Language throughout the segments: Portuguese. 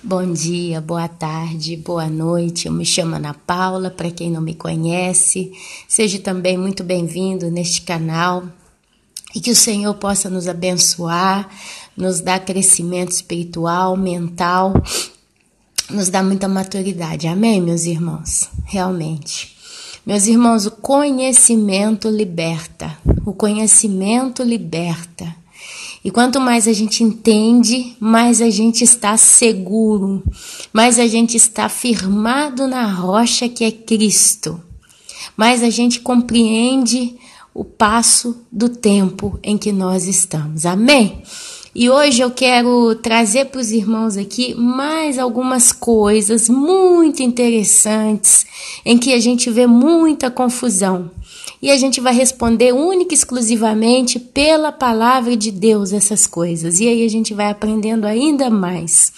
Bom dia, boa tarde, boa noite. Eu me chamo Ana Paula, para quem não me conhece. Seja também muito bem-vindo neste canal e que o Senhor possa nos abençoar, nos dar crescimento espiritual, mental, nos dar muita maturidade. Amém, meus irmãos? Realmente. Meus irmãos, o conhecimento liberta. O conhecimento liberta. E quanto mais a gente entende, mais a gente está seguro, mais a gente está firmado na rocha que é Cristo, mais a gente compreende o passo do tempo em que nós estamos. Amém? E hoje eu quero trazer para os irmãos aqui mais algumas coisas muito interessantes, em que a gente vê muita confusão. E a gente vai responder única e exclusivamente pela palavra de Deus essas coisas. E aí a gente vai aprendendo ainda mais.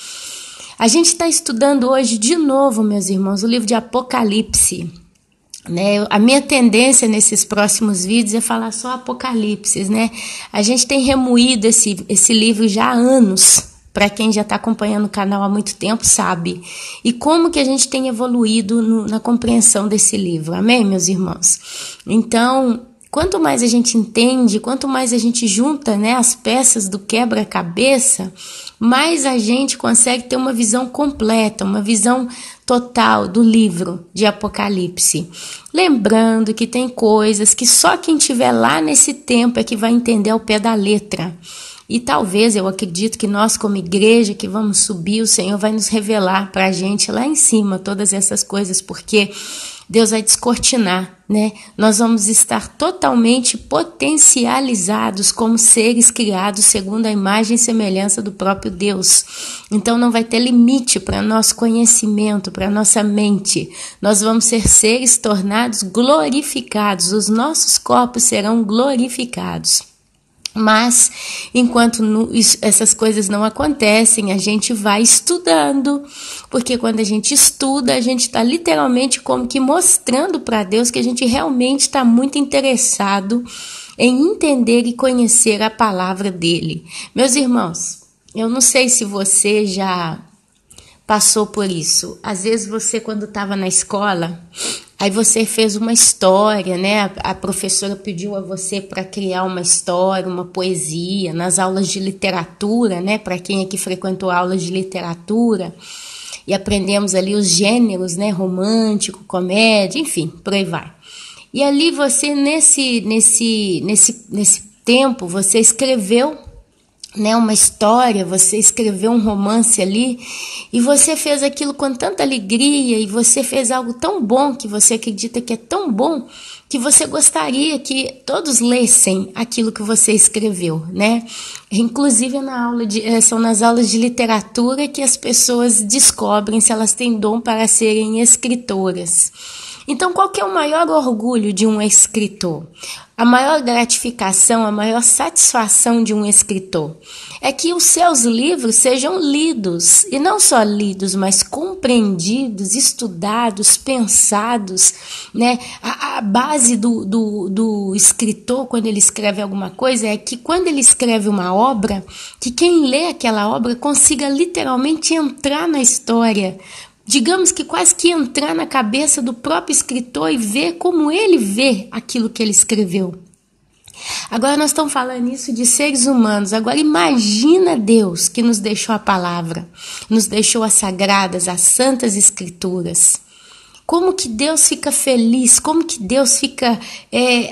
A gente está estudando hoje de novo, meus irmãos, o livro de Apocalipse. Né? A minha tendência nesses próximos vídeos é falar só Apocalipse, né? A gente tem remoído esse livro já há anos. Para quem já está acompanhando o canal há muito tempo, sabe. E como que a gente tem evoluído na compreensão desse livro. Amém, meus irmãos? Então, quanto mais a gente entende, quanto mais a gente junta, né, as peças do quebra-cabeça, mais a gente consegue ter uma visão completa, uma visão total do livro de Apocalipse. Lembrando que tem coisas que só quem estiver lá nesse tempo é que vai entender ao pé da letra. E talvez, eu acredito que nós como igreja que vamos subir, o Senhor vai nos revelar para a gente lá em cima todas essas coisas, porque Deus vai descortinar, né? Nós vamos estar totalmente potencializados como seres criados segundo a imagem e semelhança do próprio Deus. Então não vai ter limite para nosso conhecimento, para nossa mente. Nós vamos ser seres tornados glorificados, os nossos corpos serão glorificados. Mas, enquanto essas coisas não acontecem, a gente vai estudando, porque quando a gente estuda, a gente está literalmente como que mostrando para Deus que a gente realmente está muito interessado em entender e conhecer a palavra dele. Meus irmãos, eu não sei se você já passou por isso. Às vezes você, quando estava na escola, aí você fez uma história, né? A professora pediu a você para criar uma história, uma poesia, nas aulas de literatura, né? Para quem aqui frequentou aulas de literatura, e aprendemos ali os gêneros, né? Romântico, comédia, enfim, por aí vai. E ali você, nesse tempo, você escreveu, né, uma história, você escreveu um romance ali e você fez aquilo com tanta alegria e você fez algo tão bom que você acredita que é tão bom que você gostaria que todos lessem aquilo que você escreveu, né? Inclusive são nas aulas de literatura que as pessoas descobrem se elas têm dom para serem escritoras. Então, qual que é o maior orgulho de um escritor? A maior gratificação, a maior satisfação de um escritor é que os seus livros sejam lidos, e não só lidos, mas compreendidos, estudados, pensados, né? A base do escritor, quando ele escreve alguma coisa, é que quando ele escreve uma obra, que quem lê aquela obra consiga literalmente entrar na história, digamos que quase que entrar na cabeça do próprio escritor e ver como ele vê aquilo que ele escreveu. Agora nós estamos falando isso de seres humanos. Agora imagina Deus que nos deixou a palavra, nos deixou as sagradas, as santas escrituras. Como que Deus fica feliz, como que Deus fica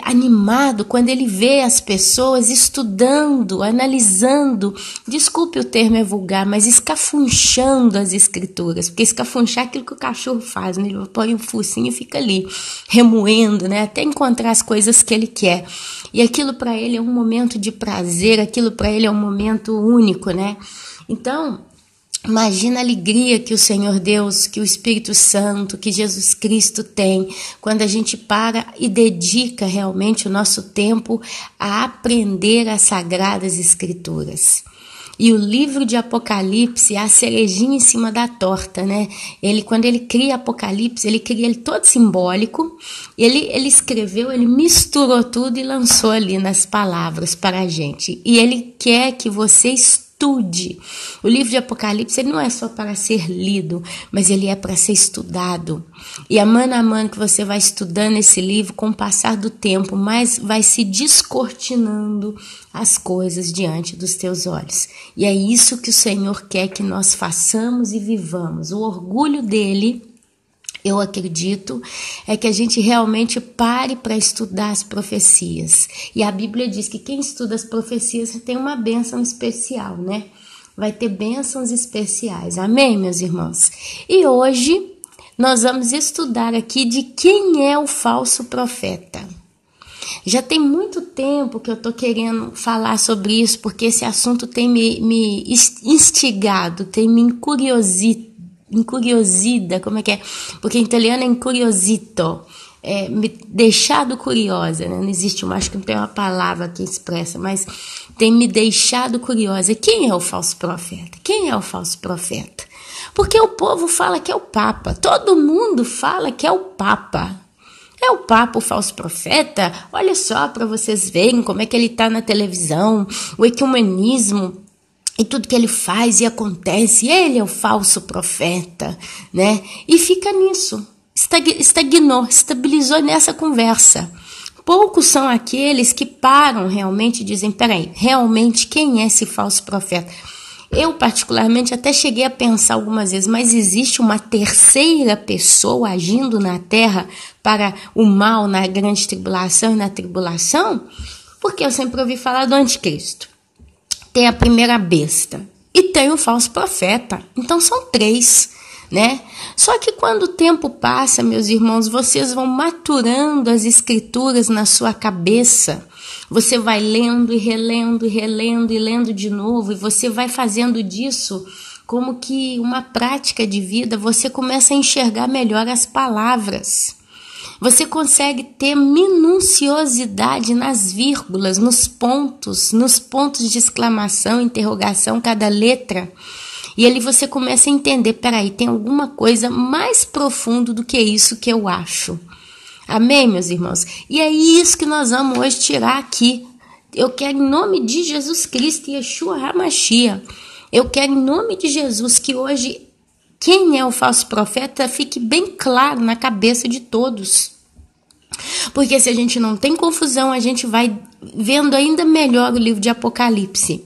animado quando Ele vê as pessoas estudando, analisando, desculpe o termo é vulgar, mas escafunchando as escrituras, porque escafunchar é aquilo que o cachorro faz, né? Ele põe o focinho e fica ali, remoendo, né? Até encontrar as coisas que ele quer. E aquilo para ele é um momento de prazer, aquilo para ele é um momento único, né? Então, imagina a alegria que o Senhor Deus, que o Espírito Santo, que Jesus Cristo tem quando a gente para e dedica realmente o nosso tempo a aprender as Sagradas Escrituras. E o livro de Apocalipse é a cerejinha em cima da torta, né? Quando ele cria Apocalipse, ele cria ele todo simbólico, ele escreveu, ele misturou tudo e lançou ali nas palavras para a gente. E ele quer que você estude estude. O livro de Apocalipse ele não é só para ser lido, mas ele é para ser estudado. E a mano que você vai estudando esse livro, com o passar do tempo, mais vai se descortinando as coisas diante dos teus olhos. E é isso que o Senhor quer que nós façamos e vivamos. O orgulho dele, eu acredito, é que a gente realmente pare para estudar as profecias. E a Bíblia diz que quem estuda as profecias tem uma bênção especial, né? Vai ter bênçãos especiais. Amém, meus irmãos? E hoje nós vamos estudar aqui de quem é o falso profeta. Já tem muito tempo que eu estou querendo falar sobre isso, porque esse assunto tem me instigado, tem me incuriosida, como é que é? Porque em italiano é incuriosito, me deixado curiosa, né? Não existe, acho que não tem uma palavra que expressa, mas tem me deixado curiosa. Quem é o falso profeta? Quem é o falso profeta? Porque o povo fala que é o Papa, todo mundo fala que é o Papa. É o Papa o falso profeta? Olha só para vocês verem como é que ele está na televisão, o ecumenismo e tudo que ele faz e acontece, ele é o falso profeta, né? E fica nisso, estabilizou nessa conversa. Poucos são aqueles que param realmente e dizem, peraí, realmente quem é esse falso profeta? Eu particularmente até cheguei a pensar algumas vezes, mas existe uma terceira pessoa agindo na terra para o mal na grande tribulação e na tribulação? Porque eu sempre ouvi falar do anticristo. Tem a primeira besta e tem o falso profeta. Então são três, né? Só que quando o tempo passa, meus irmãos, vocês vão maturando as escrituras na sua cabeça. Você vai lendo e relendo e relendo e lendo de novo, e você vai fazendo disso como que uma prática de vida. Você começa a enxergar melhor as palavras. Você consegue ter minuciosidade nas vírgulas, nos pontos de exclamação, interrogação, cada letra. E ali você começa a entender, peraí, tem alguma coisa mais profundo do que isso que eu acho. Amém, meus irmãos? E é isso que nós vamos hoje tirar aqui. Eu quero em nome de Jesus Cristo, Yeshua HaMashiach. Eu quero em nome de Jesus que hoje quem é o falso profeta fique bem claro na cabeça de todos. Porque se a gente não tem confusão, a gente vai vendo ainda melhor o livro de Apocalipse.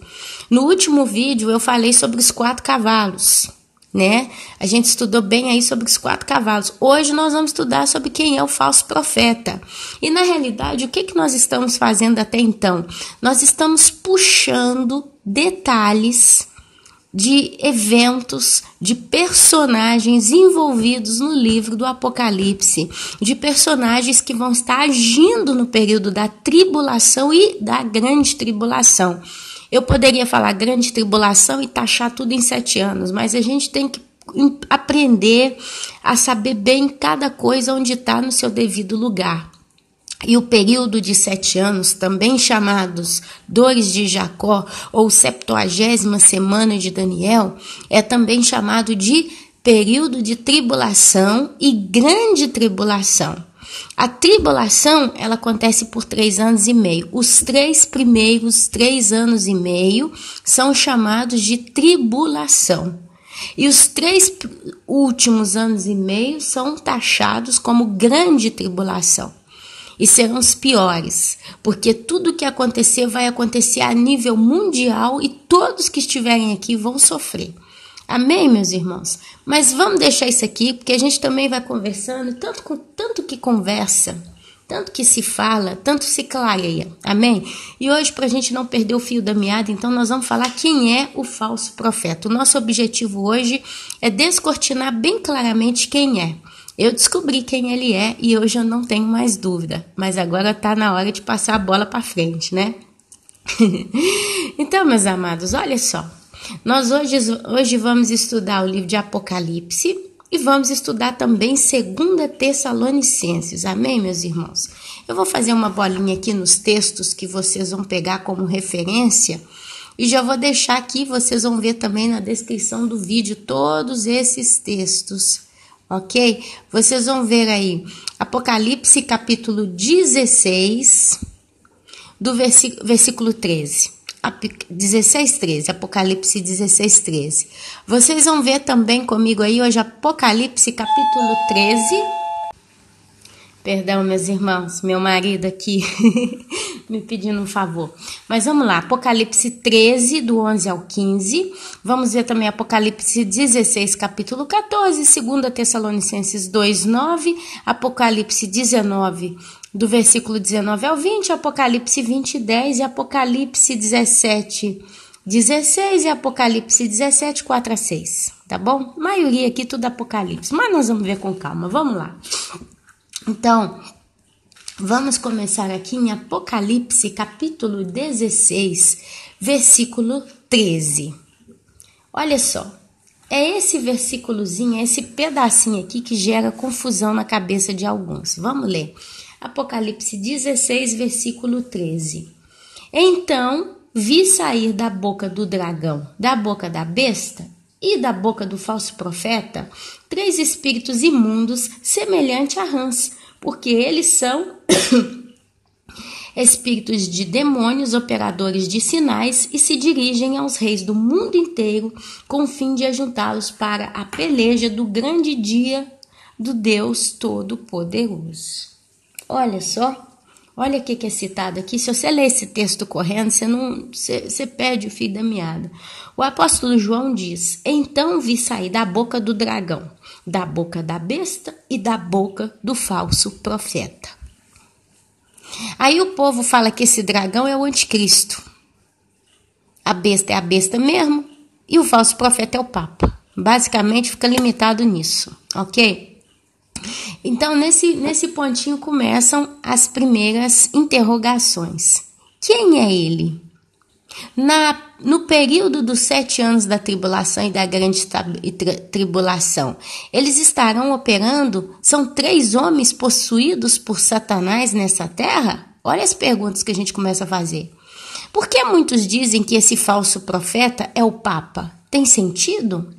No último vídeo eu falei sobre os 4 cavalos, né? A gente estudou bem aí sobre os 4 cavalos. Hoje nós vamos estudar sobre quem é o falso profeta. E na realidade, o que nós estamos fazendo até então? Nós estamos puxando detalhes de eventos, de personagens envolvidos no livro do Apocalipse, de personagens que vão estar agindo no período da tribulação e da grande tribulação. Eu poderia falar grande tribulação e taxar tudo em 7 anos, mas a gente tem que aprender a saber bem cada coisa onde está no seu devido lugar. E o período de 7 anos, também chamados Dores de Jacó ou 70ª semana de Daniel, é também chamado de período de tribulação e grande tribulação. A tribulação, ela acontece por 3 anos e meio. Os 3 primeiros 3 anos e meio são chamados de tribulação. E os 3 últimos anos e meio são taxados como grande tribulação. E serão os piores, porque tudo que acontecer vai acontecer a nível mundial e todos que estiverem aqui vão sofrer. Amém, meus irmãos? Mas vamos deixar isso aqui, porque a gente também vai conversando, tanto que conversa, tanto que se fala, tanto se clareia. Amém? E hoje, para a gente não perder o fio da meada, então nós vamos falar quem é o falso profeta. O nosso objetivo hoje é descortinar bem claramente quem é. Eu descobri quem ele é e hoje eu não tenho mais dúvida. Mas agora está na hora de passar a bola para frente, né? Então, meus amados, olha só. Nós hoje vamos estudar o livro de Apocalipse e vamos estudar também 2 Tessalonicenses. Amém, meus irmãos? Eu vou fazer uma bolinha aqui nos textos que vocês vão pegar como referência e já vou deixar aqui, vocês vão ver também na descrição do vídeo todos esses textos. Ok? Vocês vão ver aí, Apocalipse capítulo 16, do versículo 13. 16:13, Apocalipse 16:13. Vocês vão ver também comigo aí hoje Apocalipse capítulo 13. Perdão, meus irmãos, meu marido aqui me pedindo um favor. Mas vamos lá, Apocalipse 13, do 11 ao 15. Vamos ver também Apocalipse 16, capítulo 14, 2 Tessalonicenses 2, 9, Apocalipse 19, do versículo 19 ao 20, Apocalipse 20, 10 e Apocalipse 17, 16 e Apocalipse 17, 4 a 6, tá bom? Maioria aqui tudo Apocalipse, mas nós vamos ver com calma, vamos lá. Então, vamos começar aqui em Apocalipse, capítulo 16, versículo 13. Olha só, é esse versículozinho, é esse pedacinho aqui que gera confusão na cabeça de alguns. Vamos ler. Apocalipse 16, versículo 13. Então, vi sair da boca do dragão, da boca da besta e da boca do falso profeta 3 espíritos imundos semelhante a rãs, porque eles são espíritos de demônios, operadores de sinais, e se dirigem aos reis do mundo inteiro com o fim de ajuntá-los para a peleja do grande dia do Deus Todo-Poderoso. Olha só, olha o que é citado aqui. Se você ler esse texto correndo, você perde o fio da meada. O apóstolo João diz: então vi sair da boca do dragão, da boca da besta e da boca do falso profeta. Aí o povo fala que esse dragão é o anticristo. A besta é a besta mesmo e o falso profeta é o papa. Basicamente fica limitado nisso, ok? Então, nesse pontinho começam as primeiras interrogações. Quem é ele? No período dos 7 anos da tribulação e da grande tribulação, eles estarão operando, são 3 homens possuídos por Satanás nessa terra? Olha as perguntas que a gente começa a fazer. Por que muitos dizem que esse falso profeta é o Papa? Tem sentido?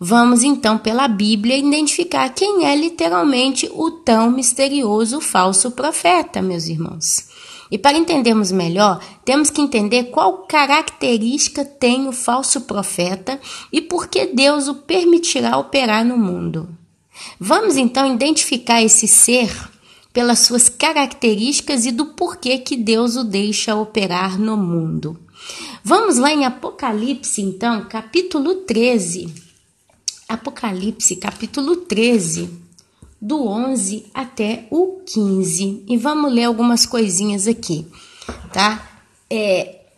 Vamos então pela Bíblia identificar quem é literalmente o tão misterioso falso profeta, meus irmãos. E para entendermos melhor, temos que entender qual característica tem o falso profeta e por que Deus o permitirá operar no mundo. Vamos então identificar esse ser pelas suas características e do porquê que Deus o deixa operar no mundo. Vamos lá em Apocalipse, então, capítulo 13. Apocalipse, capítulo 13, do 11 até o 15. E vamos ler algumas coisinhas aqui, tá?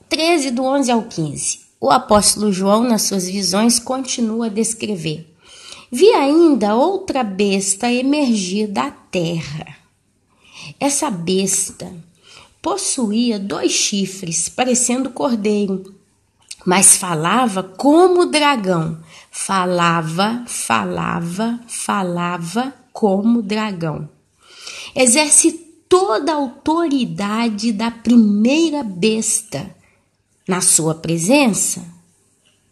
13, do 11 ao 15. O apóstolo João, nas suas visões, continua a descrever. Vi ainda outra besta emergir da terra. Essa besta possuía 2 chifres, parecendo cordeiro, mas falava como dragão. Falava como dragão. Exerce toda a autoridade da primeira besta na sua presença.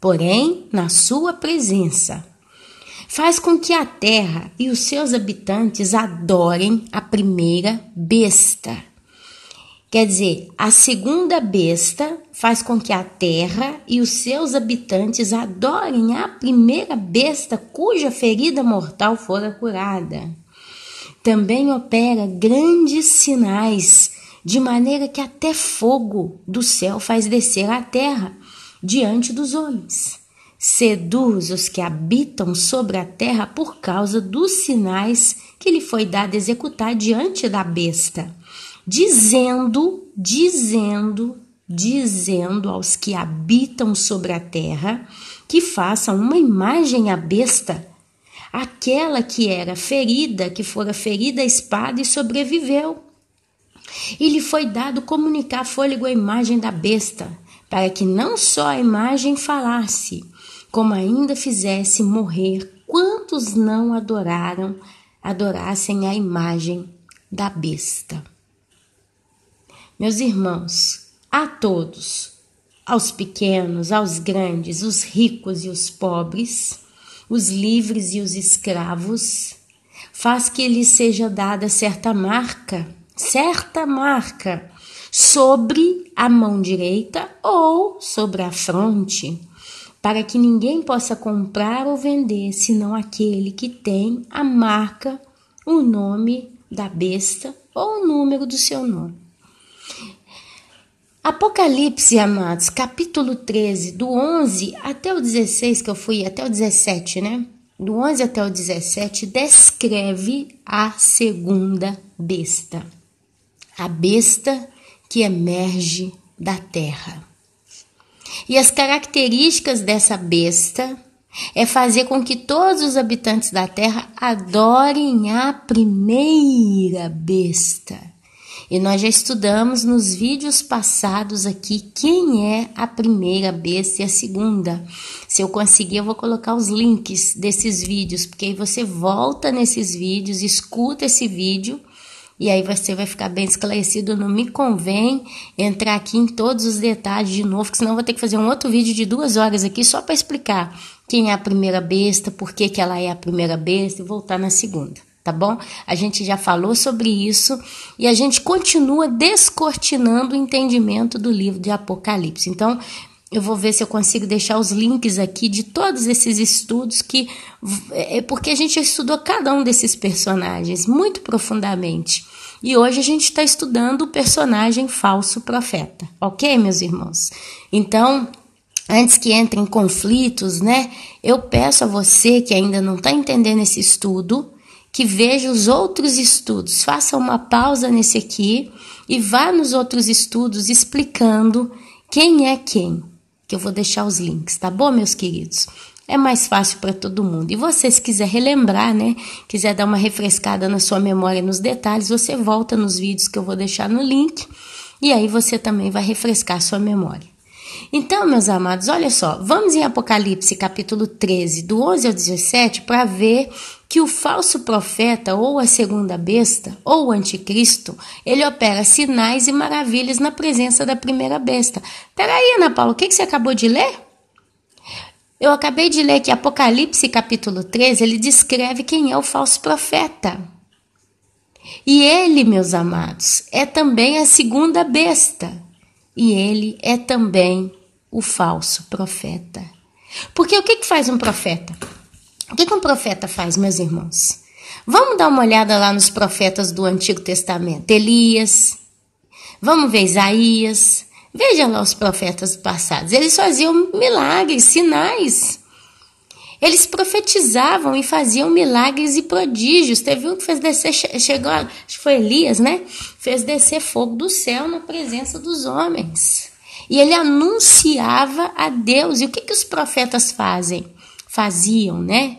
Porém, na sua presença, faz com que a terra e os seus habitantes adorem a primeira besta. Quer dizer, a segunda besta faz com que a terra e os seus habitantes adorem a primeira besta cuja ferida mortal fora curada. Também opera grandes sinais, de maneira que até fogo do céu faz descer à terra diante dos homens. Seduz os que habitam sobre a terra por causa dos sinais que lhe foi dado executar diante da besta. Dizendo aos que habitam sobre a terra que façam uma imagem à besta, aquela que era ferida, que fora ferida a espada e sobreviveu. E lhe foi dado comunicar fôlego à imagem da besta, para que não só a imagem falasse, como ainda fizesse morrer quantos não adorassem a imagem da besta. Meus irmãos, a todos, aos pequenos, aos grandes, os ricos e os pobres, os livres e os escravos, faz que lhes seja dada certa marca sobre a mão direita ou sobre a fronte, para que ninguém possa comprar ou vender, senão aquele que tem a marca, o nome da besta ou o número do seu nome. Apocalipse, amados, capítulo 13, do 11 até o 16, que eu fui até o 17, né? Do 11 até o 17, descreve a segunda besta. A besta que emerge da terra. E as características dessa besta é fazer com que todos os habitantes da terra adorem a primeira besta. E nós já estudamos nos vídeos passados aqui quem é a primeira besta e a segunda. Se eu conseguir, eu vou colocar os links desses vídeos, porque aí você volta nesses vídeos, escuta esse vídeo, e aí você vai ficar bem esclarecido. Não me convém entrar aqui em todos os detalhes de novo, porque senão eu vou ter que fazer um outro vídeo de 2 horas aqui só para explicar quem é a primeira besta, por que ela é a primeira besta e voltar na segunda, tá bom? A gente já falou sobre isso e a gente continua descortinando o entendimento do livro de Apocalipse. Então, eu vou ver se eu consigo deixar os links aqui de todos esses estudos, porque a gente estudou cada um desses personagens muito profundamente. E hoje a gente está estudando o personagem falso profeta, ok, meus irmãos? Então, antes que entre em conflitos, né, eu peço a você que ainda não está entendendo esse estudo, que veja os outros estudos, faça uma pausa nesse aqui e vá nos outros estudos explicando quem é quem. Que eu vou deixar os links, tá bom, meus queridos? É mais fácil para todo mundo. E você, se quiser relembrar, né, quiser dar uma refrescada na sua memória nos detalhes, você volta nos vídeos que eu vou deixar no link, e aí você também vai refrescar a sua memória. Então, meus amados, olha só, vamos em Apocalipse capítulo 13, do 11 ao 17, para ver que o falso profeta, ou a segunda besta, ou o anticristo, ele opera sinais e maravilhas na presença da primeira besta. Peraí, Ana Paula, o que você acabou de ler? Eu acabei de ler que Apocalipse capítulo 13, ele descreve quem é o falso profeta. E ele, meus amados, é também a segunda besta. E ele é também o falso profeta. Porque o que faz um profeta? O que um profeta faz, meus irmãos? Vamos dar uma olhada lá nos profetas do Antigo Testamento. Elias, vamos ver Isaías. Veja lá os profetas passados. Eles faziam milagres, sinais. Eles profetizavam e faziam milagres e prodígios. Teve um que fez descer, chegou, acho que foi Elias, né? Fez descer fogo do céu na presença dos homens. E ele anunciava a Deus. E o que os profetas faziam, né?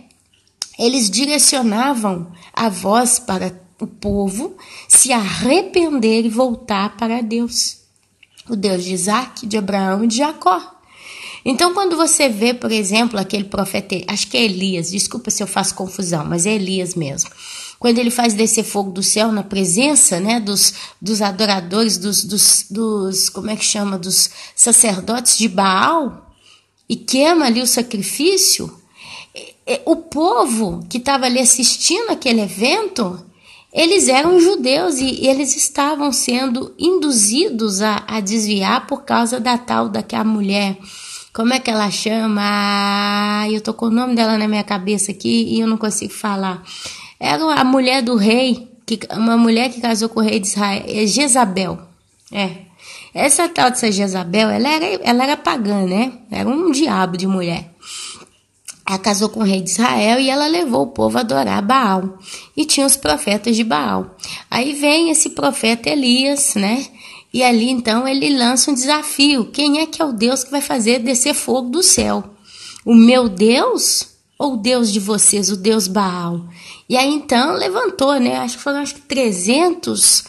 Eles direcionavam a voz para o povo se arrepender e voltar para Deus. O Deus de Isaac, de Abraão e de Jacó. Então, quando você vê, por exemplo, aquele profeta, acho que é Elias, desculpa se eu faço confusão, mas é Elias mesmo. Quando ele faz descer fogo do céu na presença, né, dos adoradores, como é que chama, dos sacerdotes de Baal, e queima ali o sacrifício, o povo que estava ali assistindo aquele evento, eles eram judeus e eles estavam sendo induzidos a desviar por causa da tal daquela mulher. Como é que ela chama? Eu tô com o nome dela na minha cabeça aqui e eu não consigo falar. Era a mulher do rei, uma mulher que casou com o rei de Israel, Jezabel. Essa tal dessa Jezabel, ela era pagã, né? Era um diabo de mulher. Ela casou com o rei de Israel e ela levou o povo a adorar Baal. E tinha os profetas de Baal. Aí vem esse profeta Elias, né? E ali, então, ele lança um desafio. Quem é que é o Deus que vai fazer descer fogo do céu? O meu Deus ou o Deus de vocês, o Deus Baal? E aí, então, levantou, né? Acho que foram 300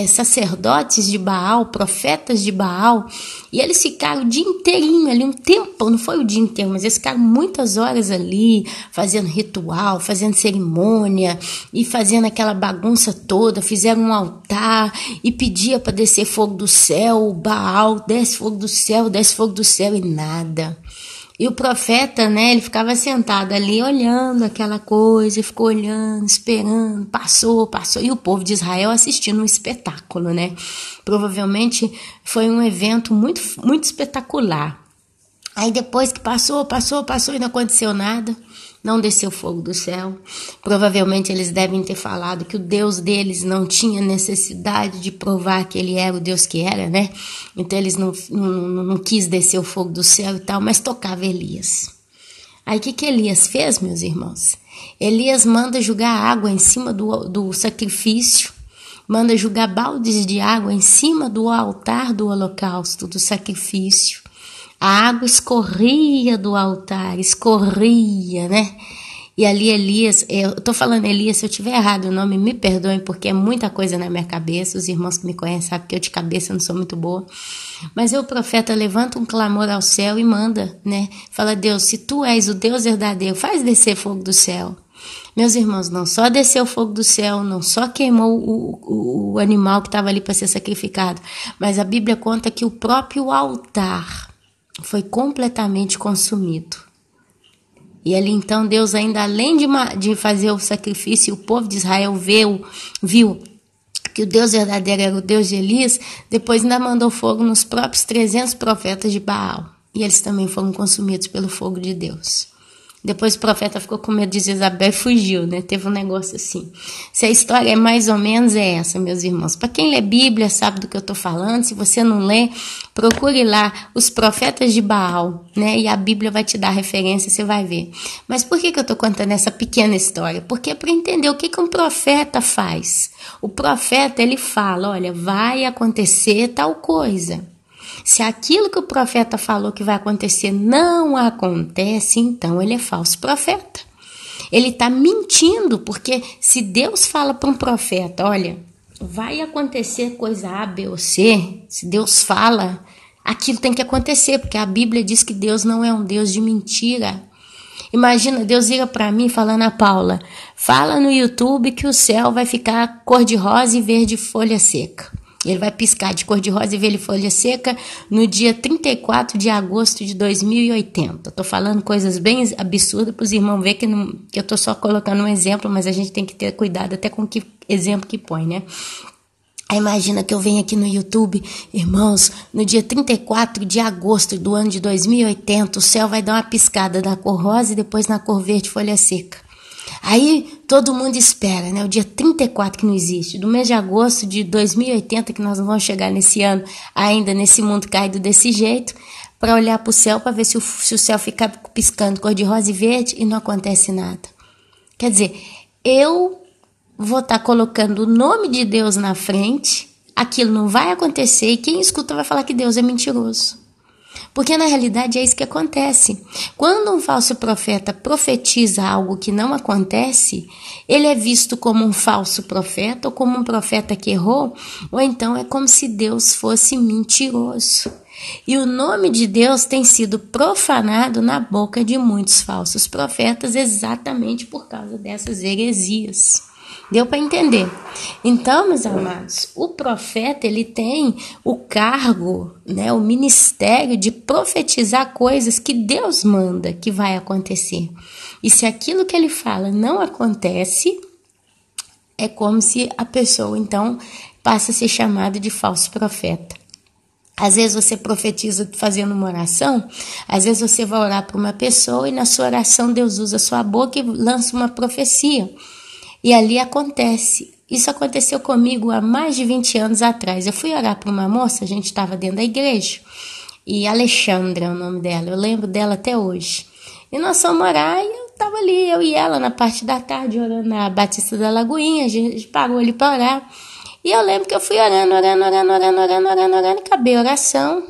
sacerdotes de Baal, profetas de Baal. E eles ficaram o dia inteirinho ali, um tempo, não foi o dia inteiro, mas eles ficaram muitas horas ali, fazendo ritual, fazendo cerimônia e fazendo aquela bagunça toda. Fizeram um altar e pedia para descer fogo do céu. O Baal, desce fogo do céu e nada. E o profeta, né, ele ficava sentado ali olhando aquela coisa, ficou olhando, esperando, passou, e o povo de Israel assistindo um espetáculo, né? Provavelmente foi um evento muito, muito espetacular. Aí depois que passou e não aconteceu nada, não desceu fogo do céu. Provavelmente eles devem ter falado que o Deus deles não tinha necessidade de provar que ele era o Deus que era, né? Então eles não quis descer o fogo do céu e tal, mas tocava Elias. Aí o que Elias fez, meus irmãos? Elias manda jogar água em cima do sacrifício, manda jogar baldes de água em cima do altar do holocausto, do sacrifício. A água escorria do altar, escorria, né? E ali Elias, eu tô falando Elias, se eu tiver errado o nome, me perdoem, porque é muita coisa na minha cabeça, os irmãos que me conhecem sabem que eu de cabeça não sou muito boa. Mas o profeta levanta um clamor ao céu e manda, né? Fala, Deus, se tu és o Deus verdadeiro, faz descer fogo do céu. Meus irmãos, não só desceu o fogo do céu, não só queimou o animal que estava ali para ser sacrificado, mas a Bíblia conta que o próprio altar foi completamente consumido. E ali então Deus ainda, além de fazer o sacrifício, o povo de Israel viu que o Deus verdadeiro era o Deus de Elias, depois ainda mandou fogo nos próprios 300 profetas de Baal. E eles também foram consumidos pelo fogo de Deus. Depois o profeta ficou com medo de Jezabel e fugiu, né? Teve um negócio assim. Se a história é mais ou menos é essa, meus irmãos. Para quem lê Bíblia sabe do que eu estou falando. Se você não lê, procure lá os profetas de Baal, né? E a Bíblia vai te dar referência, você vai ver. Mas por que eu estou contando essa pequena história? Porque é para entender o que um profeta faz. O profeta, ele fala, olha, vai acontecer tal coisa. Se aquilo que o profeta falou que vai acontecer não acontece, então ele é falso profeta. Ele está mentindo, porque se Deus fala para um profeta, olha, vai acontecer coisa A, B ou C, se Deus fala, aquilo tem que acontecer, porque a Bíblia diz que Deus não é um Deus de mentira. Imagina, Deus liga para mim falando, a Paula, fala no YouTube que o céu vai ficar cor-de-rosa e verde folha seca. Ele vai piscar de cor-de-rosa e verde folha seca no dia 34 de agosto de 2080. Estou falando coisas bem absurdas para os irmãos verem que eu estou só colocando um exemplo, mas a gente tem que ter cuidado até com que exemplo que põe, né? Aí imagina que eu venho aqui no YouTube, irmãos, no dia 34 de agosto do ano de 2080, o céu vai dar uma piscada na cor rosa e depois na cor verde folha seca. Aí todo mundo espera, né? O dia 34 que não existe, do mês de agosto de 2080, que nós não vamos chegar nesse ano, ainda nesse mundo caído desse jeito, para olhar para o céu, para ver se o céu fica piscando cor de rosa e verde e não acontece nada. Quer dizer, eu vou estar colocando o nome de Deus na frente, aquilo não vai acontecer e quem escuta vai falar que Deus é mentiroso. Porque na realidade é isso que acontece. Quando um falso profeta profetiza algo que não acontece, ele é visto como um falso profeta ou como um profeta que errou, ou então é como se Deus fosse mentiroso. E o nome de Deus tem sido profanado na boca de muitos falsos profetas exatamente por causa dessas heresias. Deu para entender? Então, meus amados, o profeta, ele tem o cargo, né, o ministério de profetizar coisas que Deus manda que vai acontecer. E se aquilo que ele fala não acontece, é como se a pessoa, então, passa a ser chamada de falso profeta. Às vezes você profetiza fazendo uma oração, às vezes você vai orar para uma pessoa e na sua oração Deus usa a sua boca e lança uma profecia. E ali acontece. Isso aconteceu comigo há mais de 20 anos atrás. Eu fui orar para uma moça, a gente estava dentro da igreja, e Alexandra é o nome dela, eu lembro dela até hoje. E nós fomos orar e eu estava ali, eu e ela, na parte da tarde, orando na Batista da Lagoinha, a gente parou ali para orar. E eu lembro que eu fui orando, e acabei a oração.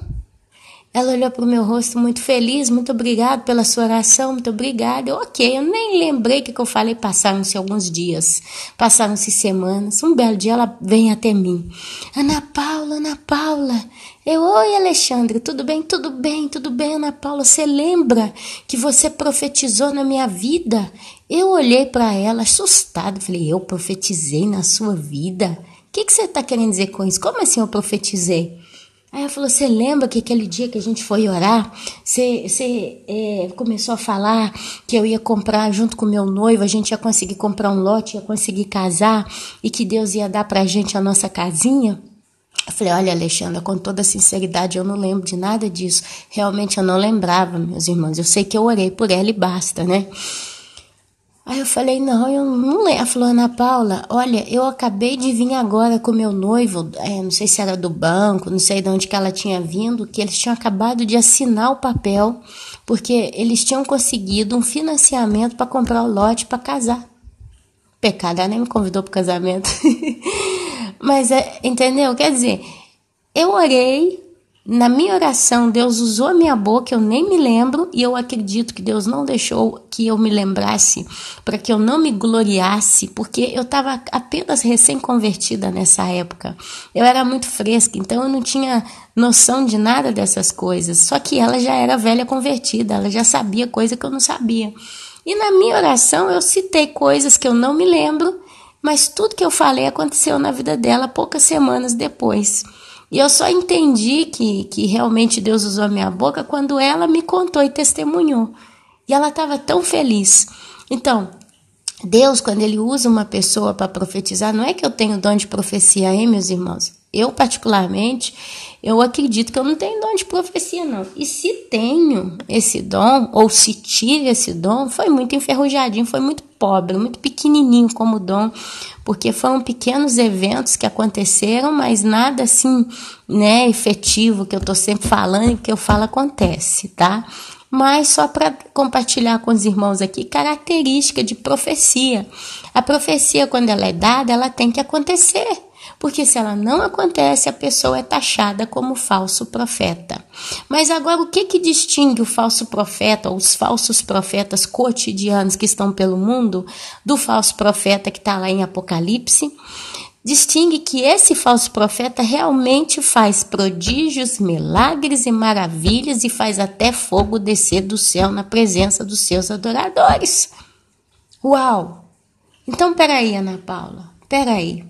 Ela olhou para o meu rosto muito feliz, muito obrigado pela sua oração, muito obrigada. Eu nem lembrei o que eu falei, passaram-se alguns dias, passaram-se semanas. Um belo dia ela vem até mim. Ana Paula. Oi, Alexandre, tudo bem, Ana Paula. Você lembra que você profetizou na minha vida? Eu olhei para ela assustada, falei, eu profetizei na sua vida? O que você está querendo dizer com isso? Como assim eu profetizei? Aí ela falou, você lembra que aquele dia que a gente foi orar, você começou a falar que eu ia comprar junto com o meu noivo, a gente ia conseguir comprar um lote, ia conseguir casar e que Deus ia dar pra gente a nossa casinha? Eu falei, olha, Alexandra, com toda sinceridade, eu não lembro de nada disso. Realmente eu não lembrava, meus irmãos. Eu sei que eu orei por ela e basta, né? Aí eu falei, não, eu não lembro. Ela falou, Ana Paula, olha, eu acabei de vir agora com meu noivo, não sei se era do banco, não sei de onde que ela tinha vindo, que eles tinham acabado de assinar o papel, porque eles tinham conseguido um financiamento para comprar o lote para casar. Pecado, ela nem me convidou para o casamento. Mas, entendeu? Quer dizer, eu orei, na minha oração Deus usou a minha boca, eu nem me lembro, e eu acredito que Deus não deixou que eu me lembrasse, para que eu não me gloriasse, porque eu estava apenas recém-convertida nessa época. Eu era muito fresca, então eu não tinha noção de nada dessas coisas, só que ela já era velha convertida, ela já sabia coisa que eu não sabia. E na minha oração eu citei coisas que eu não me lembro, mas tudo que eu falei aconteceu na vida dela poucas semanas depois. E eu só entendi que realmente Deus usou a minha boca quando ela me contou e testemunhou. E ela estava tão feliz. Então, Deus, quando Ele usa uma pessoa para profetizar, não é que eu tenho dom de profecia, hein, meus irmãos? Eu, particularmente, eu acredito que eu não tenho dom de profecia, não. E se tenho esse dom, ou se tive esse dom, foi muito enferrujadinho, foi muito pobre, muito pequenininho como dom, porque foram pequenos eventos que aconteceram, mas nada assim, né, efetivo, que eu tô sempre falando e o que eu falo acontece, tá? Mas só para compartilhar com os irmãos aqui, característica de profecia. A profecia, quando ela é dada, ela tem que acontecer. Porque se ela não acontece, a pessoa é taxada como falso profeta. Mas agora, o que distingue o falso profeta, ou os falsos profetas cotidianos que estão pelo mundo, do falso profeta que está lá em Apocalipse? Distingue que esse falso profeta realmente faz prodígios, milagres e maravilhas e faz até fogo descer do céu na presença dos seus adoradores. Uau! Então, peraí, Ana Paula, peraí.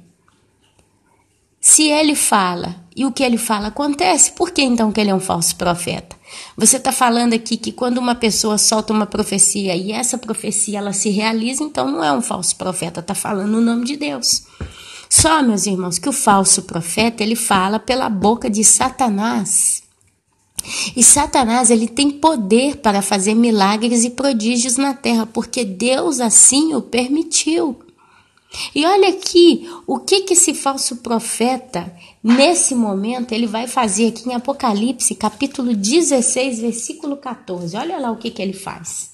Se ele fala e o que ele fala acontece, por que então que ele é um falso profeta? Você está falando aqui que quando uma pessoa solta uma profecia e essa profecia ela se realiza, então não é um falso profeta, está falando o nome de Deus. Só, meus irmãos, que o falso profeta ele fala pela boca de Satanás. E Satanás ele tem poder para fazer milagres e prodígios na terra, porque Deus assim o permitiu. E olha aqui, o que esse falso profeta, nesse momento, ele vai fazer aqui em Apocalipse, capítulo 16, versículo 14. Olha lá o que ele faz.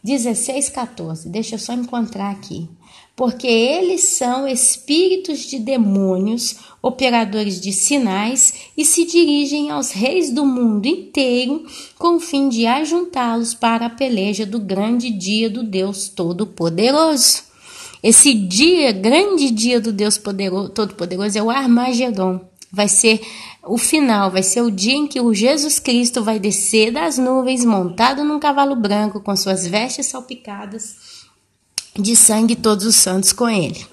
16, 14, deixa eu só encontrar aqui. Porque eles são espíritos de demônios, operadores de sinais, e se dirigem aos reis do mundo inteiro, com o fim de ajuntá-los para a peleja do grande dia do Deus Todo-Poderoso. Esse dia, grande dia do Deus Todo-Poderoso é o Armagedon. Vai ser o final, vai ser o dia em que o Jesus Cristo vai descer das nuvens montado num cavalo branco com suas vestes salpicadas de sangue todos os santos com ele.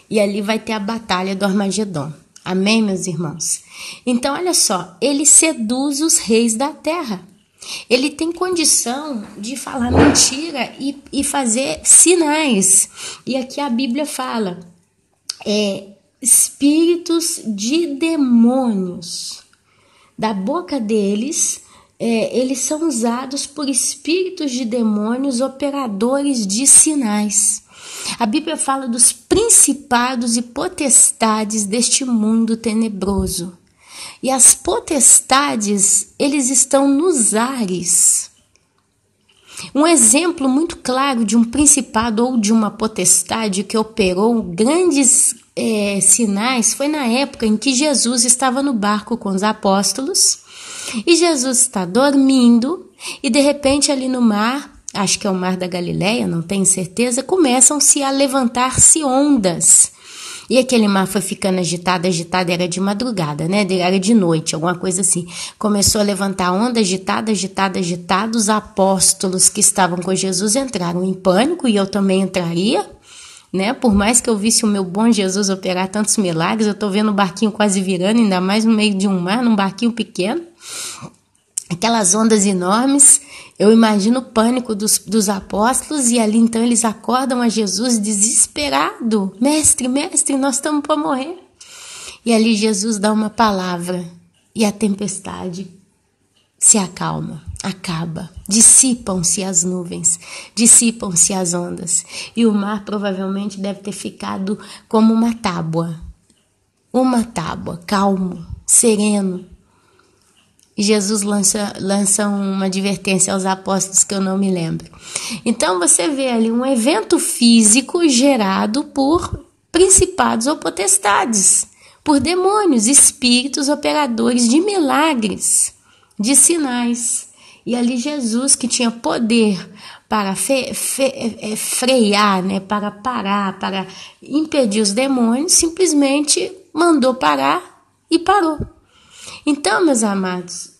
E ali vai ter a batalha do Armagedon. Amém, meus irmãos? Então, olha só, ele seduz os reis da terra. Ele tem condição de falar mentira e fazer sinais. E aqui a Bíblia fala, espíritos de demônios. Da boca deles, eles são usados por espíritos de demônios, operadores de sinais. A Bíblia fala dos principados e potestades deste mundo tenebroso. E as potestades, eles estão nos ares. Um exemplo muito claro de um principado ou de uma potestade que operou grandes sinais foi na época em que Jesus estava no barco com os apóstolos. E Jesus está dormindo e de repente ali no mar, acho que é o mar da Galileia, não tenho certeza, começam-se a levantar-se ondas. E aquele mar foi ficando agitado, era de madrugada, né? Era de noite, alguma coisa assim. Começou a levantar onda, agitada. Os apóstolos que estavam com Jesus entraram em pânico, e eu também entraria. né? Por mais que eu visse o meu bom Jesus operar tantos milagres, eu estou vendo o barquinho quase virando, ainda mais no meio de um mar, num barquinho pequeno. Aquelas ondas enormes, eu imagino o pânico dos apóstolos, e ali então eles acordam a Jesus desesperado. Mestre, mestre, nós estamos para morrer. E ali Jesus dá uma palavra e a tempestade se acalma, acaba. Dissipam-se as nuvens, dissipam-se as ondas. E o mar provavelmente deve ter ficado como uma tábua, calmo, sereno. E Jesus lança uma advertência aos apóstolos que eu não me lembro. Então você vê ali um evento físico gerado por principados ou potestades, por demônios, espíritos operadores de milagres, de sinais. E ali Jesus, que tinha poder para frear, né, para parar, para impedir os demônios, simplesmente mandou parar e parou. Então, meus amados,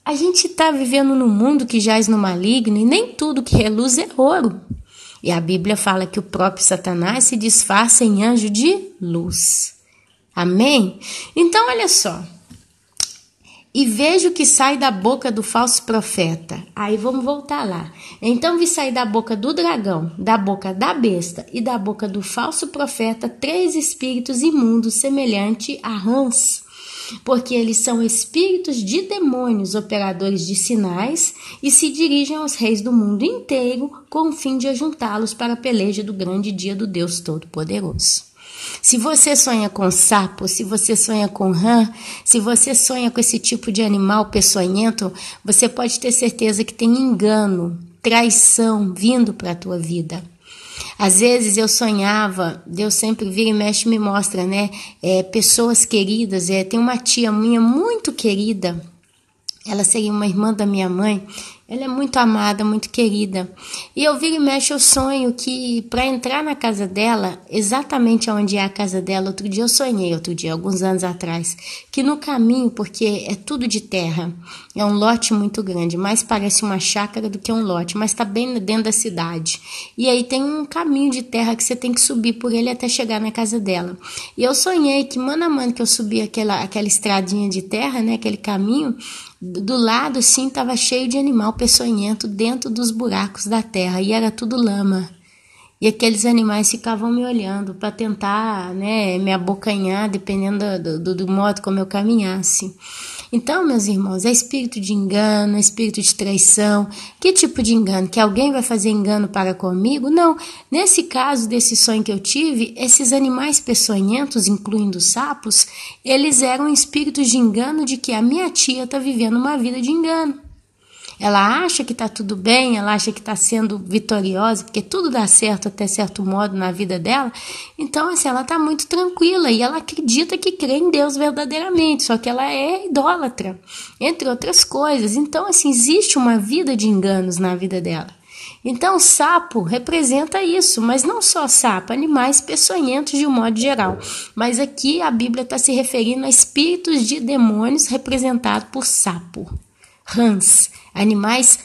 a gente está vivendo num mundo que jaz no maligno e nem tudo que reluz é ouro. E a Bíblia fala que o próprio Satanás se disfarça em anjo de luz. Amém? Então, olha só. E vejo que sai da boca do falso profeta. Aí vamos voltar lá. Então vi sair da boca do dragão, da boca da besta e da boca do falso profeta 3 espíritos imundos semelhantes a rãs. Porque eles são espíritos de demônios, operadores de sinais, e se dirigem aos reis do mundo inteiro com o fim de ajuntá-los para a peleja do grande dia do Deus Todo-Poderoso. Se você sonha com sapo, se você sonha com rã, se você sonha com esse tipo de animal peçonhento, você pode ter certeza que tem engano, traição vindo para a tua vida. Às vezes eu sonhava, Deus sempre vira e mexe e me mostra, né? Pessoas queridas, tem uma tia minha muito querida, ela seria uma irmã da minha mãe, ela é muito amada, muito querida. E eu viro e mexo, eu sonho que para entrar na casa dela, exatamente onde é a casa dela, outro dia, alguns anos atrás, que no caminho, porque é tudo de terra, é um lote muito grande, mais parece uma chácara do que um lote, mas está bem dentro da cidade. E aí tem um caminho de terra que você tem que subir por ele até chegar na casa dela. E eu sonhei que, mano a mano, que eu subi aquela estradinha de terra, né, aquele caminho, do lado, sim, estava cheio de animal peçonhento dentro dos buracos da terra, e era tudo lama. E aqueles animais ficavam me olhando para tentar, né, me abocanhar, dependendo do modo como eu caminhasse. Então, meus irmãos, é espírito de engano, é espírito de traição. Que tipo de engano? Que alguém vai fazer engano para comigo? Não. Nesse caso desse sonho que eu tive, esses animais peçonhentos, incluindo sapos, eles eram espíritos de engano de que a minha tia está vivendo uma vida de engano. Ela acha que está tudo bem, ela acha que está sendo vitoriosa, porque tudo dá certo até certo modo na vida dela. Então, assim, ela está muito tranquila e ela acredita que crê em Deus verdadeiramente, só que ela é idólatra, entre outras coisas. Então, assim, existe uma vida de enganos na vida dela. Então, o sapo representa isso, mas não só sapo, animais peçonhentos de um modo geral. Mas aqui a Bíblia está se referindo a espíritos de demônios representados por sapo. Rãs, animais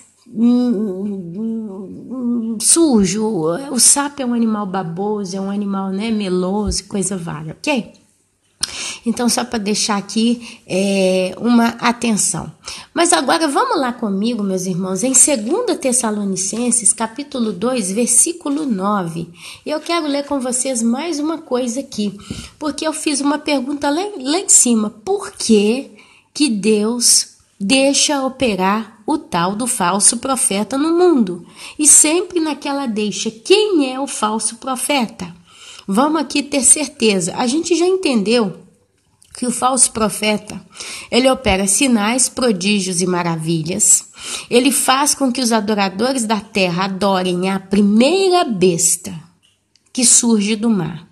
sujos. O sapo é um animal baboso, é um animal, né, meloso, coisa vaga, ok? Então, só para deixar aqui uma atenção. Mas agora vamos lá comigo, meus irmãos, em 2 Tessalonicenses, capítulo 2, versículo 9. Eu quero ler com vocês mais uma coisa aqui, porque eu fiz uma pergunta lá em cima. Por que Deus deixa operar o tal do falso profeta no mundo? E sempre naquela deixa, quem é o falso profeta? Vamos aqui ter certeza. A gente já entendeu que o falso profeta, ele opera sinais, prodígios e maravilhas. Ele faz com que os adoradores da terra adorem a primeira besta que surge do mar.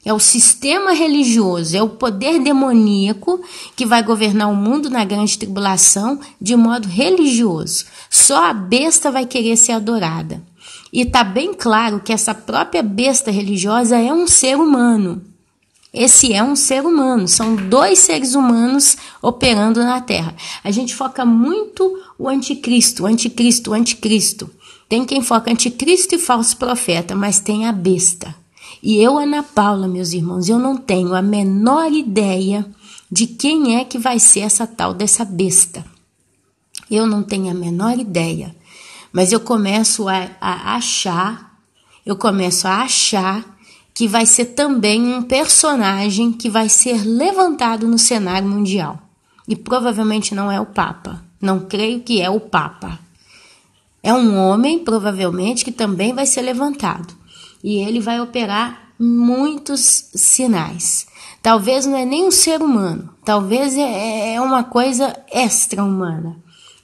É o sistema religioso, é o poder demoníaco que vai governar o mundo na grande tribulação de modo religioso. Só a besta vai querer ser adorada. E está bem claro que essa própria besta religiosa é um ser humano. Esse é um ser humano, são 2 seres humanos operando na Terra. A gente foca muito o anticristo. Tem quem foca anticristo e falso profeta, mas tem a besta. E eu, Ana Paula, meus irmãos, eu não tenho a menor ideia de quem é que vai ser essa tal dessa besta. Eu não tenho a menor ideia. Mas eu começo a achar que vai ser também um personagem que vai ser levantado no cenário mundial. E provavelmente não é o Papa. Não creio que é o Papa. É um homem, provavelmente, que também vai ser levantado. E ele vai operar muitos sinais. Talvez não é nem um ser humano. Talvez é uma coisa extra-humana.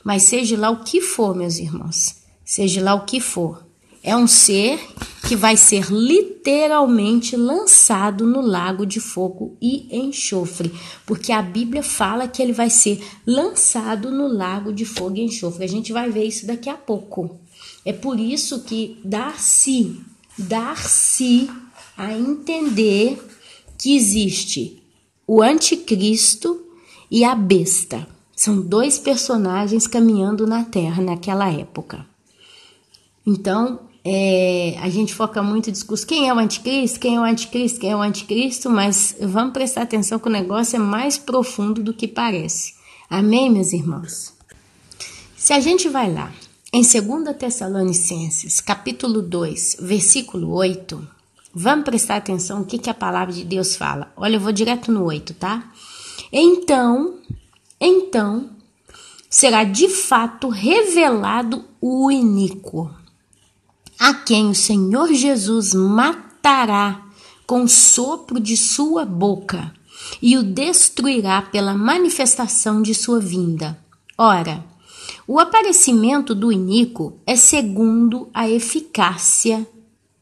Mas seja lá o que for, meus irmãos. Seja lá o que for. É um ser que vai ser literalmente lançado no lago de fogo e enxofre. Porque a Bíblia fala que ele vai ser lançado no lago de fogo e enxofre. A gente vai ver isso daqui a pouco. É por isso que dar-se a entender que existe o anticristo e a besta. São dois personagens caminhando na Terra naquela época. Então, a gente foca muito no discurso, quem é o anticristo, quem é o anticristo, quem é o anticristo, mas vamos prestar atenção que o negócio é mais profundo do que parece. Amém, meus irmãos? Se a gente vai lá, em 2 Tessalonicenses, capítulo 2, versículo 8, vamos prestar atenção no que a palavra de Deus fala. Olha, eu vou direto no 8, tá? Então, será de fato revelado o iníquo, a quem o Senhor Jesus matará com o sopro de sua boca e o destruirá pela manifestação de sua vinda. Ora, o aparecimento do iníquo é segundo a eficácia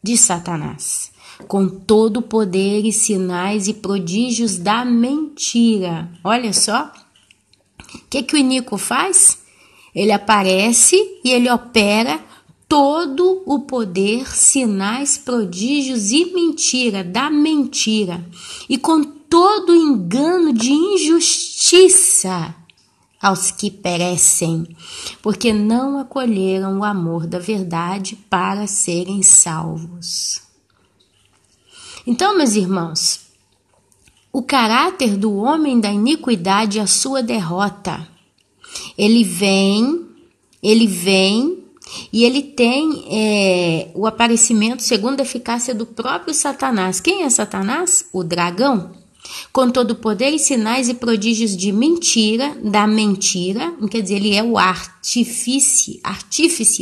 de Satanás, com todo o poder e sinais e prodígios da mentira. Olha só, o que o iníquo faz? Ele aparece e ele opera todo o poder, sinais, prodígios e mentira, da mentira, e com todo engano de injustiça aos que perecem, porque não acolheram o amor da verdade para serem salvos. Então, meus irmãos, o caráter do homem da iniquidade é a sua derrota. Ele vem e ele tem o aparecimento segundo a eficácia do próprio Satanás. Quem é Satanás? O dragão. Com todo o poder e sinais e prodígios de mentira, da mentira, quer dizer, ele é o artífice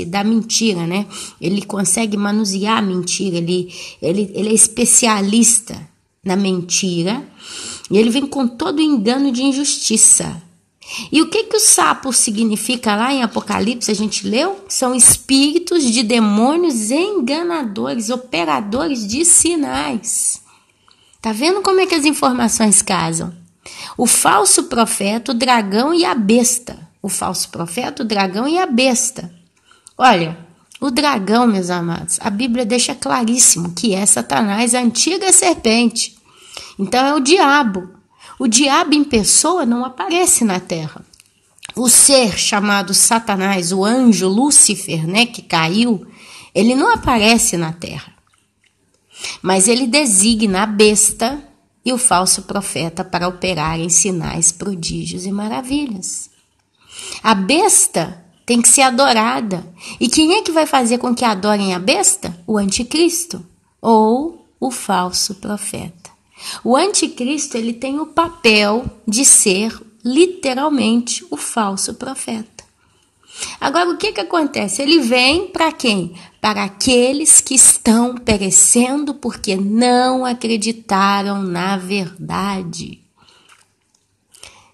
da mentira, né? Ele consegue manusear a mentira, ele é especialista na mentira, e ele vem com todo o engano de injustiça. E o que o sapo significa lá em Apocalipse, a gente leu? São espíritos de demônios enganadores, operadores de sinais. Tá vendo como é que as informações casam? O falso profeta, o dragão e a besta. O falso profeta, o dragão e a besta. Olha, o dragão, meus amados, a Bíblia deixa claríssimo que é Satanás, a antiga serpente. Então é o diabo. O diabo em pessoa não aparece na terra. O ser chamado Satanás, o anjo Lúcifer, né, que caiu, ele não aparece na terra. Mas ele designa a besta e o falso profeta para operarem sinais, prodígios e maravilhas. A besta tem que ser adorada. E quem é que vai fazer com que adorem a besta? O anticristo ou o falso profeta. O anticristo, ele tem o papel de ser literalmente o falso profeta. Agora, o que acontece? Ele vem para quem? Para aqueles que estão perecendo porque não acreditaram na verdade.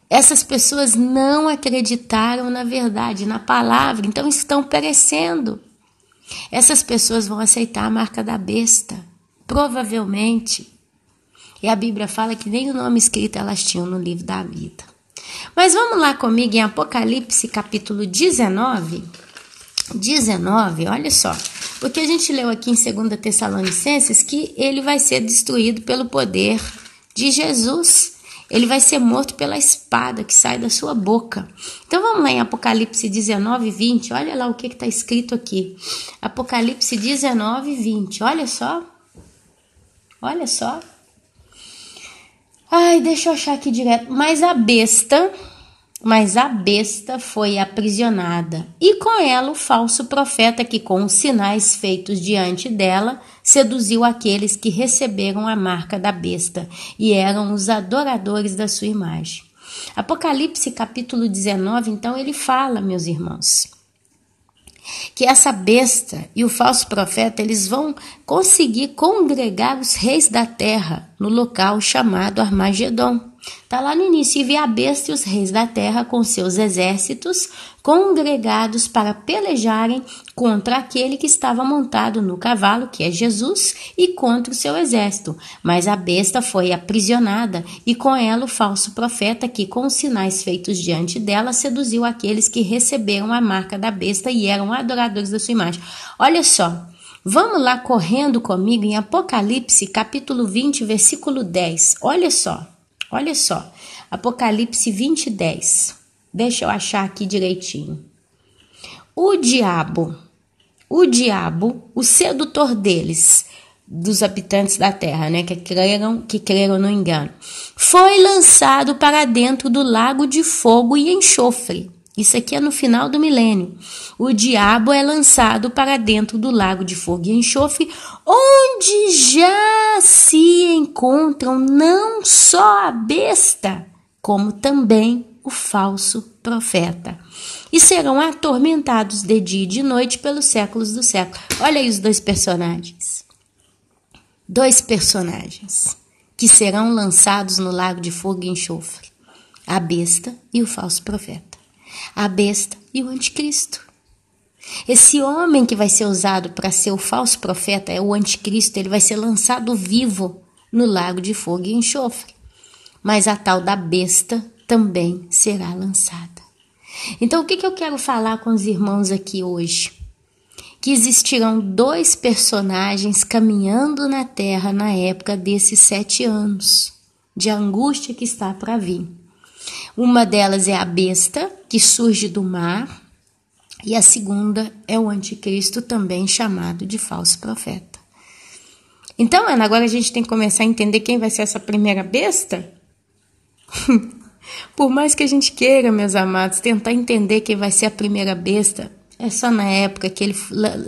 Essas pessoas não acreditaram na verdade, na palavra, então estão perecendo. Essas pessoas vão aceitar a marca da besta, provavelmente. E a Bíblia fala que nem o nome escrito elas tinham no livro da vida. Mas vamos lá comigo em Apocalipse capítulo 19. 19, olha só. Porque a gente leu aqui em 2 Tessalonicenses que ele vai ser destruído pelo poder de Jesus. Ele vai ser morto pela espada que sai da sua boca. Então vamos lá em Apocalipse 19, 20. Olha lá o que está escrito aqui. Apocalipse 19, 20. Olha só. Olha só. Ai, deixa eu achar aqui direto. Mas a besta foi aprisionada, e com ela o falso profeta que, com os sinais feitos diante dela, seduziu aqueles que receberam a marca da besta e eram os adoradores da sua imagem. Apocalipse capítulo 19, então, ele fala, meus irmãos, que essa besta e o falso profeta, eles vão conseguir congregar os reis da terra no local chamado Armagedon. Está lá no início: e vi a besta e os reis da terra com seus exércitos congregados para pelejarem contra aquele que estava montado no cavalo, que é Jesus, e contra o seu exército. Mas a besta foi aprisionada, e com ela o falso profeta que, com os sinais feitos diante dela, seduziu aqueles que receberam a marca da besta e eram adoradores da sua imagem. Olha só, vamos lá correndo comigo em Apocalipse capítulo 20, versículo 10. Olha só. Apocalipse 20, 10. Deixa eu achar aqui direitinho. O diabo, o sedutor deles, dos habitantes da terra, né, que creram no engano, foi lançado para dentro do lago de fogo e enxofre. Isso aqui é no final do milênio. O diabo é lançado para dentro do lago de fogo e enxofre, onde já se encontram não só a besta, como também o falso profeta. E serão atormentados de dia e de noite pelos séculos dos séculos. Olha aí os dois personagens. Dois personagens que serão lançados no lago de fogo e enxofre. A besta e o falso profeta. A besta e o anticristo. Esse homem que vai ser usado para ser o falso profeta é o anticristo. Ele vai ser lançado vivo no lago de fogo e enxofre. Mas a tal da besta também será lançada. Então, o que eu quero falar com os irmãos aqui hoje? Que existirão dois personagens caminhando na terra na época desses 7 anos de angústia que está para vir. Uma delas é a besta, que surge do mar, e a segunda é o anticristo, também chamado de falso profeta. Então, Ana, agora a gente tem que começar a entender quem vai ser essa primeira besta? Por mais que a gente queira, meus amados, tentar entender quem vai ser a primeira besta, é só na época que ele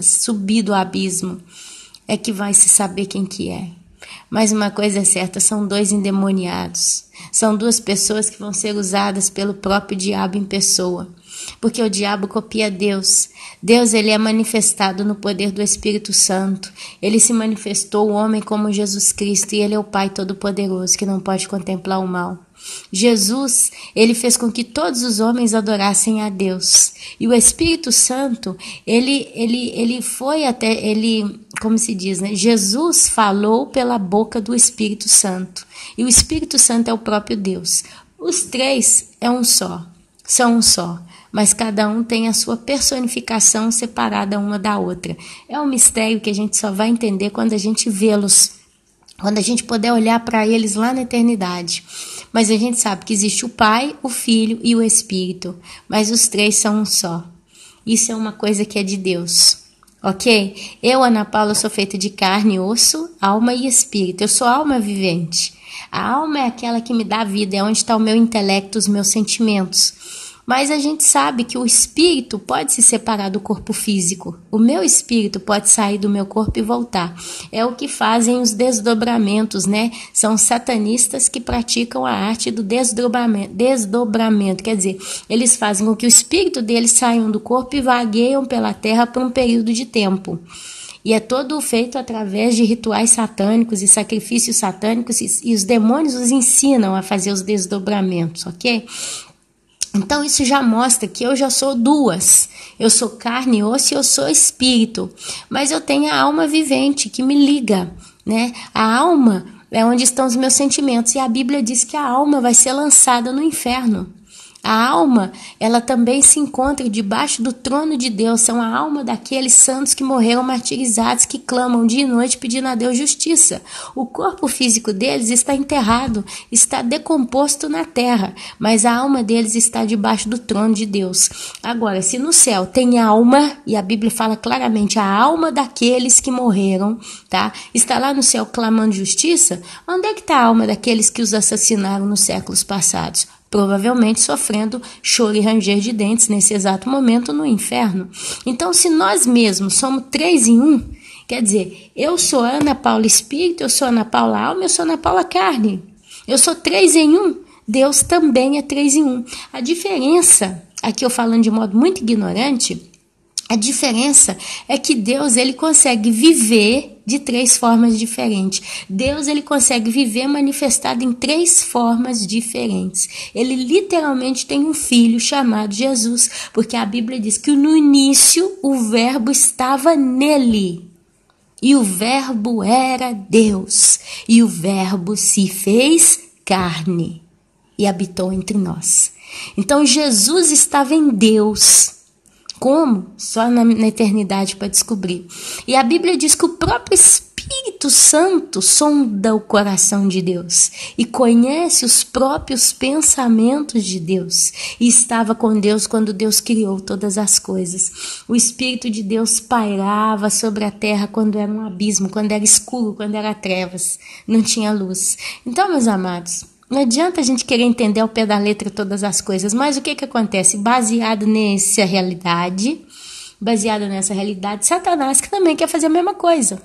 subir do abismo é que vai se saber quem que é. Mas uma coisa é certa, são 2 endemoniados. São 2 pessoas que vão ser usadas pelo próprio diabo em pessoa. Porque o diabo copia Deus. Deus, ele é manifestado no poder do Espírito Santo. Ele se manifestou o homem como Jesus Cristo, e ele é o Pai Todo-Poderoso, que não pode contemplar o mal. Jesus, ele fez com que todos os homens adorassem a Deus. E o Espírito Santo, ele foi até, como se diz, né? Jesus falou pela boca do Espírito Santo. E o Espírito Santo é o próprio Deus. Os 3 são um só. Mas cada um tem a sua personificação separada uma da outra. É um mistério que a gente só vai entender quando a gente vê-los, quando a gente puder olhar para eles lá na eternidade. Mas a gente sabe que existe o Pai, o Filho e o Espírito, mas os 3 são um só. Isso é uma coisa que é de Deus, ok? Eu, Ana Paula, sou feita de carne, osso, alma e espírito. Eu sou alma vivente. A alma é aquela que me dá vida, é onde está o meu intelecto, os meus sentimentos. Mas a gente sabe que o espírito pode se separar do corpo físico. O meu espírito pode sair do meu corpo e voltar. É o que fazem os desdobramentos, né? São satanistas que praticam a arte do desdobramento. Quer dizer, eles fazem com que o espírito deles saiam do corpo e vagueiam pela terra por um período de tempo. E é todo feito através de rituais satânicos e sacrifícios satânicos, e os demônios os ensinam a fazer os desdobramentos, ok? Então isso já mostra que eu já sou 2, eu sou carne, osso e eu sou espírito, mas eu tenho a alma vivente que me liga, né? A alma é onde estão os meus sentimentos, e a Bíblia diz que a alma vai ser lançada no inferno. A alma, ela também se encontra debaixo do trono de Deus. São a alma daqueles santos que morreram martirizados, que clamam dia e noite pedindo a Deus justiça. O corpo físico deles está enterrado, está decomposto na terra, mas a alma deles está debaixo do trono de Deus. Agora, se no céu tem alma, e a Bíblia fala claramente, a alma daqueles que morreram, tá? Está lá no céu clamando justiça, onde é que está a alma daqueles que os assassinaram nos séculos passados? Provavelmente sofrendo choro e ranger de dentes nesse exato momento no inferno. Então, se nós mesmos somos 3 em 1, quer dizer, eu sou Ana Paula Espírito, eu sou Ana Paula Alma, eu sou Ana Paula Carne. Eu sou 3 em 1, Deus também é 3 em 1. A diferença, aqui eu falando de modo muito ignorante, a diferença é que Deus, ele consegue viver de 3 formas diferentes. Deus, ele consegue viver manifestado em 3 formas diferentes. Ele literalmente tem um filho chamado Jesus, porque a Bíblia diz que no início o verbo estava nele. E o verbo era Deus. E o verbo se fez carne e habitou entre nós. Então Jesus estava em Deus. Como? Só na eternidade para descobrir. E a Bíblia diz que o próprio Espírito Santo sonda o coração de Deus e conhece os próprios pensamentos de Deus. E estava com Deus quando Deus criou todas as coisas. O Espírito de Deus pairava sobre a terra quando era um abismo, quando era escuro, quando era trevas, não tinha luz. Então, meus amados, não adianta a gente querer entender ao pé da letra todas as coisas, mas o que acontece? Baseado nessa realidade, Satanás que também quer fazer a mesma coisa.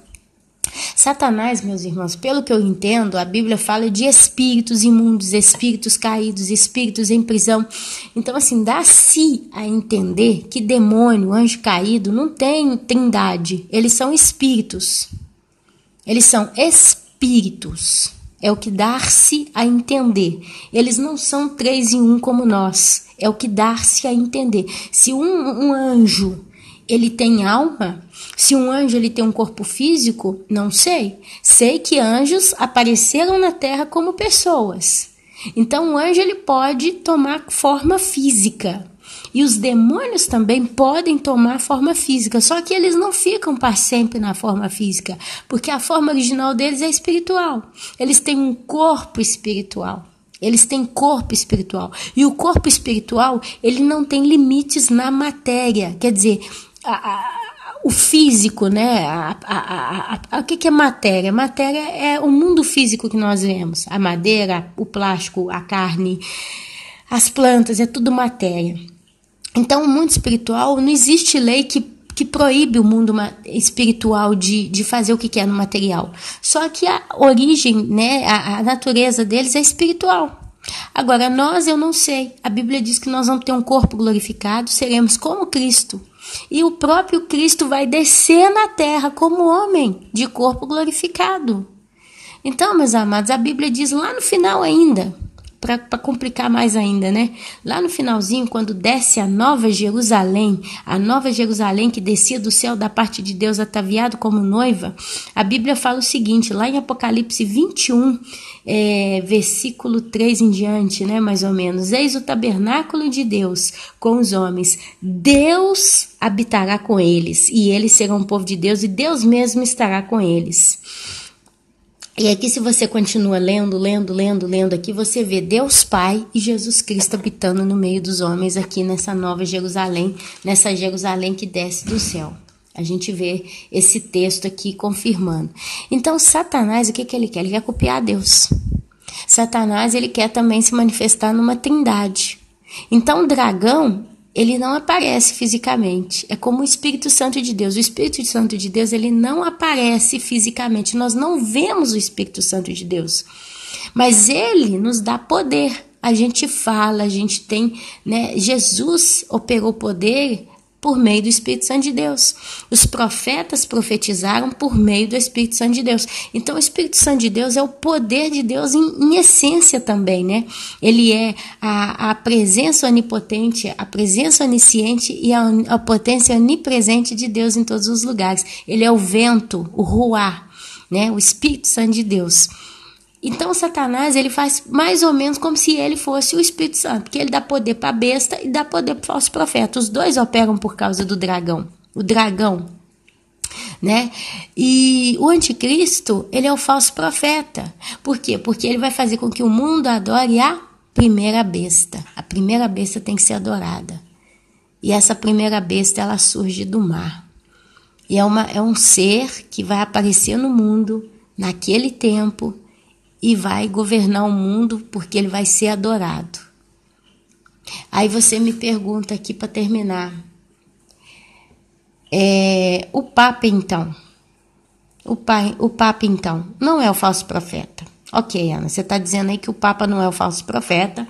Satanás, meus irmãos, pelo que eu entendo, a Bíblia fala de espíritos imundos, espíritos caídos, espíritos em prisão. Então, assim, dá-se a entender que demônio, anjo caído, não tem trindade. Eles são espíritos. Eles são espíritos. É o que dá-se a entender. Eles não são 3 em 1 como nós. É o que dá-se a entender. Se um anjo, ele tem alma, se um anjo ele tem um corpo físico, não sei. Sei que anjos apareceram na terra como pessoas. Então o anjo ele pode tomar forma física. E os demônios também podem tomar forma física, só que eles não ficam para sempre na forma física, porque a forma original deles é espiritual. Eles têm um corpo espiritual. Eles têm corpo espiritual. E o corpo espiritual, ele não tem limites na matéria. Quer dizer, o físico, né? O que é matéria? Matéria é o mundo físico que nós vemos. A madeira, o plástico, a carne, as plantas, é tudo matéria. Então, o mundo espiritual, não existe lei que proíbe o mundo espiritual de fazer o que quer no material. Só que a origem, né, a natureza deles é espiritual. Agora, nós, eu não sei. A Bíblia diz que nós vamos ter um corpo glorificado, seremos como Cristo. E o próprio Cristo vai descer na terra como homem, de corpo glorificado. Então, meus amados, a Bíblia diz lá no final ainda, para complicar mais ainda, né? Lá no finalzinho, quando desce a Nova Jerusalém que descia do céu da parte de Deus ataviado como noiva, a Bíblia fala o seguinte, lá em Apocalipse 21, versículo 3 em diante, né? Mais ou menos. Eis o tabernáculo de Deus com os homens. Deus habitará com eles, e eles serão o povo de Deus, e Deus mesmo estará com eles. E aqui, se você continua lendo aqui, você vê Deus Pai e Jesus Cristo habitando no meio dos homens aqui nessa Nova Jerusalém, nessa Jerusalém que desce do céu. A gente vê esse texto aqui confirmando. Então, Satanás, o que ele quer? Ele quer copiar Deus. Satanás, ele quer também se manifestar numa trindade. Então, o dragão, ele não aparece fisicamente. É como o Espírito Santo de Deus. O Espírito Santo de Deus, ele não aparece fisicamente. Nós não vemos o Espírito Santo de Deus. Mas ele nos dá poder. A gente fala, a gente tem, né? Jesus operou poder por meio do Espírito Santo de Deus. Os profetas profetizaram por meio do Espírito Santo de Deus. Então, o Espírito Santo de Deus é o poder de Deus em essência também, né? Ele é a presença onipotente, a presença onisciente e a potência onipresente de Deus em todos os lugares. Ele é o vento, o ruá, né? O Espírito Santo de Deus. Então, Satanás, ele faz mais ou menos como se ele fosse o Espírito Santo, porque ele dá poder para a besta e dá poder para o falso profeta. Os dois operam por causa do dragão. O dragão, né? E o anticristo, ele é o falso profeta. Por quê? Porque ele vai fazer com que o mundo adore a primeira besta. A primeira besta tem que ser adorada. E essa primeira besta, ela surge do mar. E é um ser que vai aparecer no mundo, naquele tempo, e vai governar o mundo porque ele vai ser adorado. Aí você me pergunta aqui para terminar. O Papa, então? O Papa, então, não é o falso profeta. Ok, Ana, você está dizendo aí que o Papa não é o falso profeta,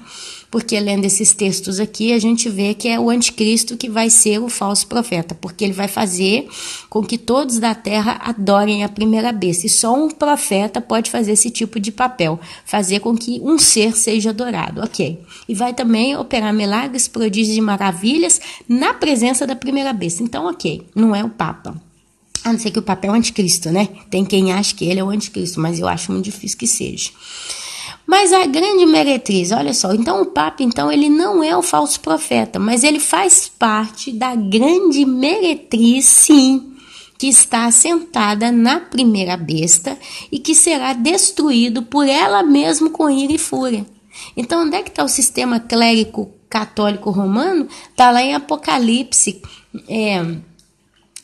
porque lendo esses textos aqui, a gente vê que é o anticristo que vai ser o falso profeta, porque ele vai fazer com que todos da terra adorem a primeira besta. E só um profeta pode fazer esse tipo de papel, fazer com que um ser seja adorado, ok. E vai também operar milagres, prodígios e maravilhas na presença da primeira besta. Então, ok, não é o Papa. A não ser que o Papa é o anticristo, né? Tem quem acha que ele é o anticristo, mas eu acho muito difícil que seja. Mas a grande meretriz, olha só, então o Papa, então, ele não é o falso profeta, mas ele faz parte da grande meretriz, sim, que está assentada na primeira besta e que será destruído por ela mesma com ira e fúria. Então, onde é que está o sistema clérico católico romano? Está lá em Apocalipse,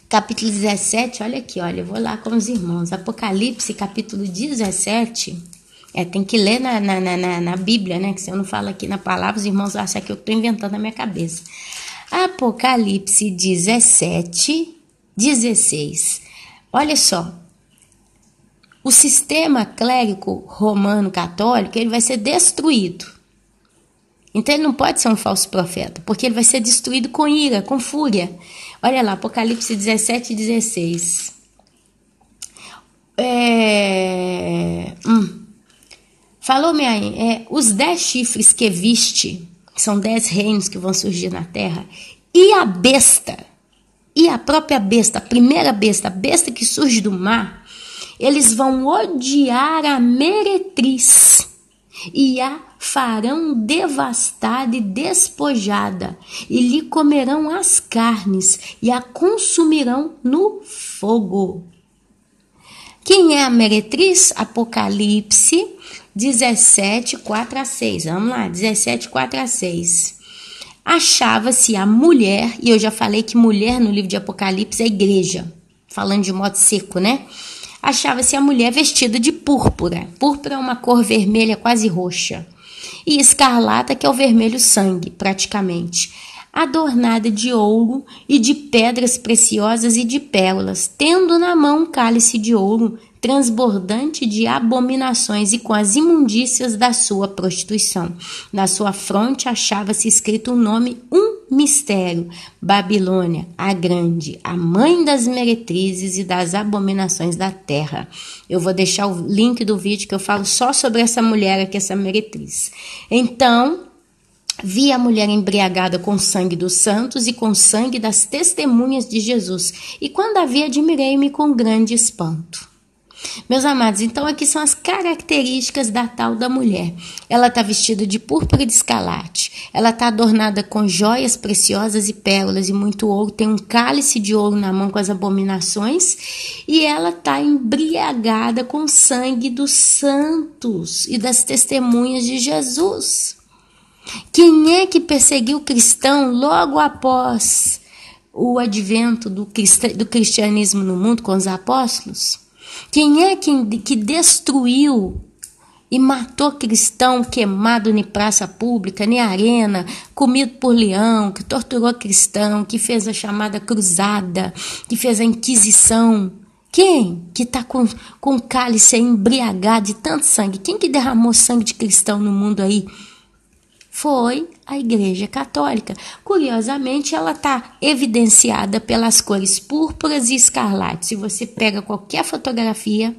capítulo 17, olha aqui, olha, eu vou lá com os irmãos. Apocalipse, capítulo 17, tem que ler na Bíblia, né? Que se eu não falo aqui na palavra, os irmãos acham que eu estou inventando na minha cabeça. Apocalipse 17, 16. Olha só, o sistema clérico romano católico, ele vai ser destruído. Então ele não pode ser um falso profeta, porque ele vai ser destruído com ira, com fúria. Olha lá, Apocalipse 17, 16. Falou-me aí, os 10 chifres que viste, que são 10 reinos que vão surgir na terra, e a besta, e a própria besta, a primeira besta, a besta que surge do mar, eles vão odiar a meretriz e a farão devastada e despojada, e lhe comerão as carnes e a consumirão no fogo. Quem é a meretriz? Apocalipse 17, 4 a 6. Vamos lá, 17, 4 a 6. Achava-se a mulher, e eu já falei que mulher no livro de Apocalipse é igreja, falando de modo seco, né? Achava-se a mulher vestida de púrpura. Púrpura é uma cor vermelha quase roxa. E escarlata, que é o vermelho sangue, praticamente. Adornada de ouro e de pedras preciosas e de pérolas, tendo na mão um cálice de ouro transbordante de abominações e com as imundícias da sua prostituição. Na sua fronte achava-se escrito um nome, um mistério: Babilônia, a grande, a mãe das meretrizes e das abominações da terra. Eu vou deixar o link do vídeo que eu falo só sobre essa mulher aqui, essa meretriz. Então, vi a mulher embriagada com o sangue dos santos e com o sangue das testemunhas de Jesus. E quando a vi, admirei-me com grande espanto. Meus amados, então aqui são as características da tal da mulher. Ela está vestida de púrpura e de escarlate. Ela está adornada com joias preciosas e pérolas e muito ouro. Tem um cálice de ouro na mão com as abominações. E ela está embriagada com o sangue dos santos e das testemunhas de Jesus. Quem é que perseguiu o cristão logo após o advento do cristianismo no mundo com os apóstolos? Quem é que destruiu e matou cristão queimado em praça pública, em arena, comido por leão, que torturou cristão, que fez a chamada cruzada, que fez a inquisição? Quem que está com cálice embriagado de tanto sangue? Quem que derramou sangue de cristão no mundo aí? Foi a Igreja Católica. Curiosamente, ela está evidenciada pelas cores púrpuras e escarlate. Se você pega qualquer fotografia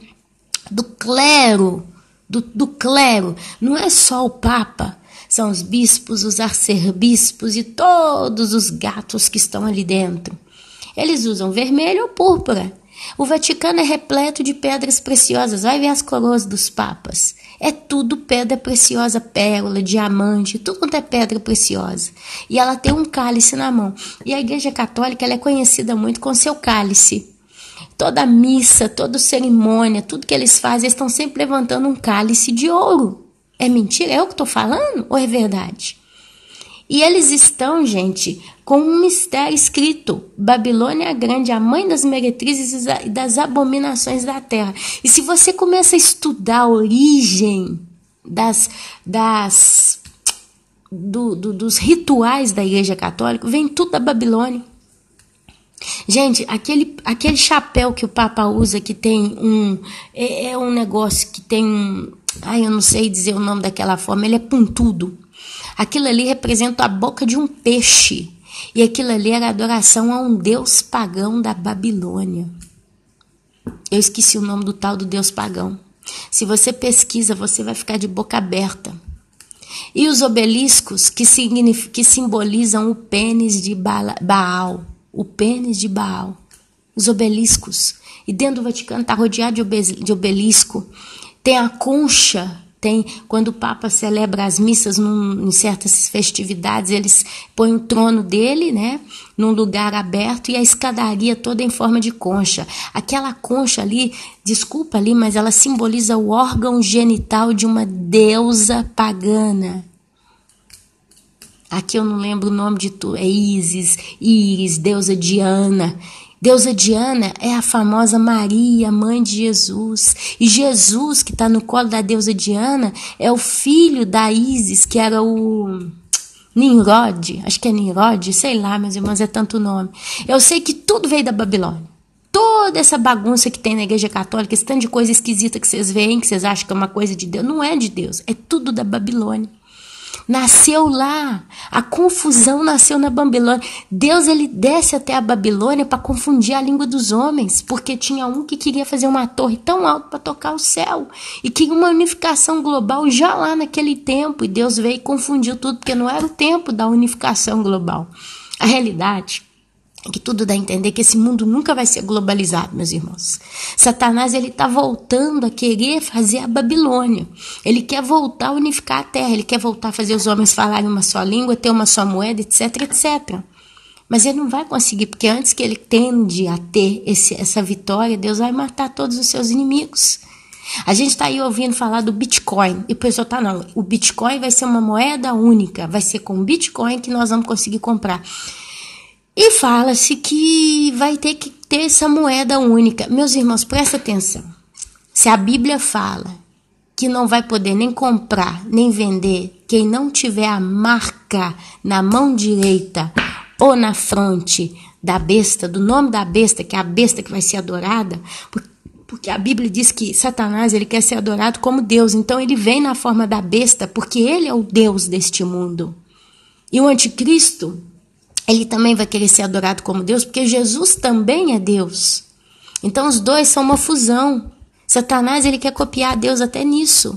do clero, do clero, não é só o Papa, são os bispos, os arcebispos e todos os gatos que estão ali dentro. Eles usam vermelho ou púrpura. O Vaticano é repleto de pedras preciosas. Vai ver as coroas dos papas. É tudo pedra preciosa, pérola, diamante, tudo quanto é pedra preciosa. E ela tem um cálice na mão. E a Igreja Católica ela é conhecida muito com seu cálice. Toda missa, toda cerimônia, tudo que eles fazem, eles estão sempre levantando um cálice de ouro. É mentira? É eu que estou falando? Ou é verdade? E eles estão, gente, com um mistério escrito. Babilônia Grande, a mãe das meretrizes e das abominações da terra. E se você começa a estudar a origem dos rituais da Igreja Católica, vem tudo da Babilônia. Gente, aquele chapéu que o Papa usa, que tem é um negócio que tem eu não sei dizer o nome daquela forma, ele é pontudo. Aquilo ali representa a boca de um peixe. E aquilo ali era adoração a um deus pagão da Babilônia. Eu esqueci o nome do tal do deus pagão. Se você pesquisa, você vai ficar de boca aberta. E os obeliscos que simbolizam o pênis de Baal. O pênis de Baal. Os obeliscos. E dentro do Vaticano está rodeado de obelisco. Tem a concha. Quando o Papa celebra as missas em certas festividades, eles põem o trono dele, né, num lugar aberto e a escadaria toda em forma de concha. Aquela concha ali, desculpa ali, mas ela simboliza o órgão genital de uma deusa pagana. Aqui eu não lembro o nome de tudo, é Íris, deusa Diana. Deusa Diana é a famosa Maria, mãe de Jesus. E Jesus, que está no colo da deusa Diana, é o filho da Ísis, que era o Nimrod. Acho que é Nimrod, sei lá, meus irmãos, é tanto nome. Eu sei que tudo veio da Babilônia. Toda essa bagunça que tem na Igreja Católica, esse tanto de coisa esquisita que vocês veem, que vocês acham que é uma coisa de Deus, não é de Deus, é tudo da Babilônia. Nasceu lá, a confusão nasceu na Babilônia. Deus ele desce até a Babilônia para confundir a língua dos homens, porque tinha um que queria fazer uma torre tão alta para tocar o céu e queria uma unificação global já lá naquele tempo, e Deus veio e confundiu tudo, porque não era o tempo da unificação global. A realidade é que tudo dá a entender que esse mundo nunca vai ser globalizado, meus irmãos. Satanás ele está voltando a querer fazer a Babilônia. Ele quer voltar a unificar a terra. Ele quer voltar a fazer os homens falarem uma só língua, ter uma só moeda, etc, etc. Mas ele não vai conseguir, porque antes que ele tende a ter essa vitória, Deus vai matar todos os seus inimigos. A gente está aí ouvindo falar do Bitcoin. E o pessoal está, não, o Bitcoin vai ser uma moeda única. Vai ser com o Bitcoin que nós vamos conseguir comprar. E fala-se que vai ter que ter essa moeda única. Meus irmãos, presta atenção. Se a Bíblia fala que não vai poder nem comprar, nem vender quem não tiver a marca na mão direita ou na fronte da besta, do nome da besta, que é a besta que vai ser adorada, porque a Bíblia diz que Satanás ele quer ser adorado como Deus. Então ele vem na forma da besta, porque ele é o Deus deste mundo. E o anticristo, ele também vai querer ser adorado como Deus, porque Jesus também é Deus. Então os dois são uma fusão. Satanás ele quer copiar Deus até nisso.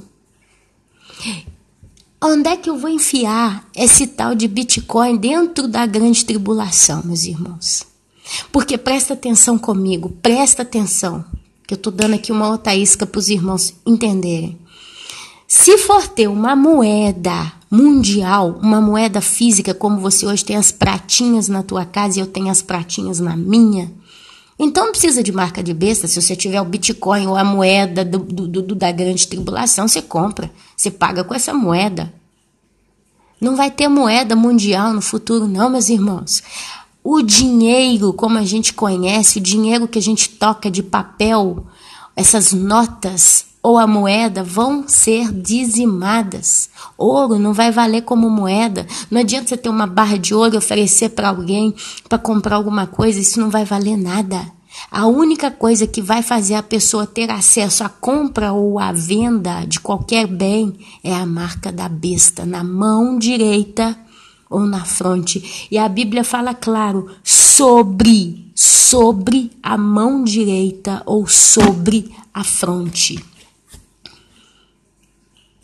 Onde é que eu vou enfiar esse tal de Bitcoin dentro da grande tribulação, meus irmãos? Porque presta atenção comigo, presta atenção, que eu estou dando aqui uma outra isca para os irmãos entenderem. Se for ter uma moeda mundial, uma moeda física, como você hoje tem as pratinhas na tua casa e eu tenho as pratinhas na minha, então não precisa de marca de besta. Se você tiver o Bitcoin ou a moeda da grande tribulação, você compra, você paga com essa moeda. Não vai ter moeda mundial no futuro não, meus irmãos. O dinheiro, como a gente conhece, o dinheiro que a gente toca de papel, essas notas ou a moeda vão ser dizimadas. Ouro não vai valer como moeda. Não adianta você ter uma barra de ouro e oferecer para alguém para comprar alguma coisa, isso não vai valer nada. A única coisa que vai fazer a pessoa ter acesso à compra ou à venda de qualquer bem é a marca da besta na mão direita ou na fronte. E a Bíblia fala claro, sobre a mão direita ou sobre a fronte.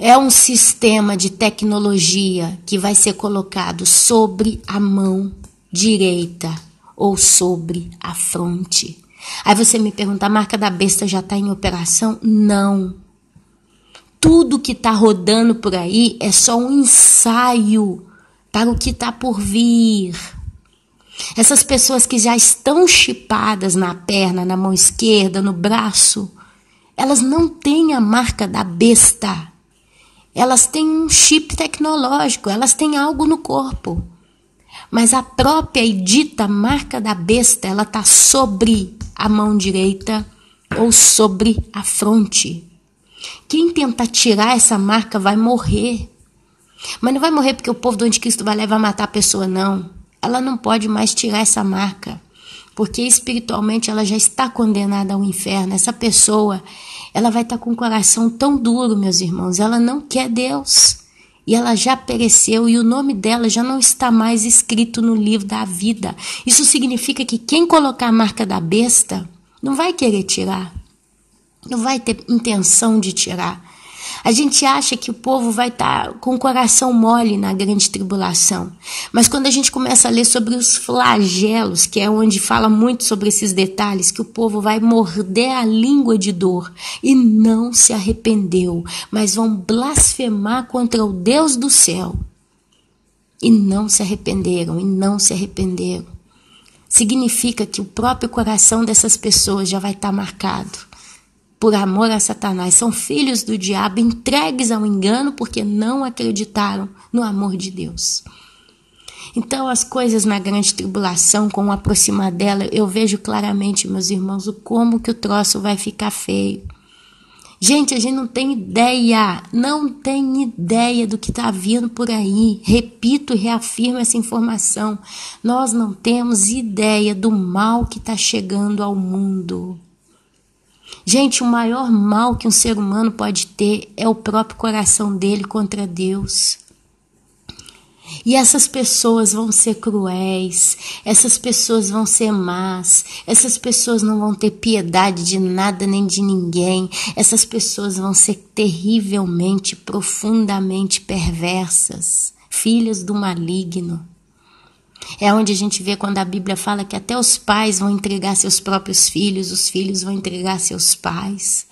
É um sistema de tecnologia que vai ser colocado sobre a mão direita ou sobre a fronte. Aí você me pergunta, a marca da besta já está em operação? Não. Tudo que está rodando por aí é só um ensaio para o que está por vir. Essas pessoas que já estão chipadas na perna, na mão esquerda, no braço, elas não têm a marca da besta. Elas têm um chip tecnológico, elas têm algo no corpo. Mas a própria e dita marca da besta, ela está sobre a mão direita ou sobre a fronte. Quem tentar tirar essa marca vai morrer. Mas não vai morrer porque o povo do anticristo vai levar a matar a pessoa, não. Ela não pode mais tirar essa marca, porque espiritualmente ela já está condenada ao inferno. Essa pessoa, ela vai estar com o coração tão duro, meus irmãos, ela não quer Deus. E ela já pereceu e o nome dela já não está mais escrito no livro da vida. Isso significa que quem colocar a marca da besta não vai querer tirar. Não vai ter intenção de tirar. A gente acha que o povo vai estar com o coração mole na grande tribulação. Mas quando a gente começa a ler sobre os flagelos, que é onde fala muito sobre esses detalhes, que o povo vai morder a língua de dor e não se arrependeu, mas vão blasfemar contra o Deus do céu. E não se arrependeram, Significa que o próprio coração dessas pessoas já vai estar marcado por amor a Satanás. São filhos do diabo, entregues ao engano porque não acreditaram no amor de Deus. Então as coisas na grande tribulação, com o aproximar dela, eu vejo claramente, meus irmãos, como que o troço vai ficar feio. Gente, a gente não tem ideia do que está vindo por aí. Repito e reafirmo essa informação. Nós não temos ideia do mal que está chegando ao mundo. Gente, o maior mal que um ser humano pode ter é o próprio coração dele contra Deus. E essas pessoas vão ser cruéis, essas pessoas vão ser más, essas pessoas não vão ter piedade de nada nem de ninguém, essas pessoas vão ser terrivelmente, profundamente perversas, filhas do maligno. É onde a gente vê quando a Bíblia fala que até os pais vão entregar seus próprios filhos, os filhos vão entregar seus pais.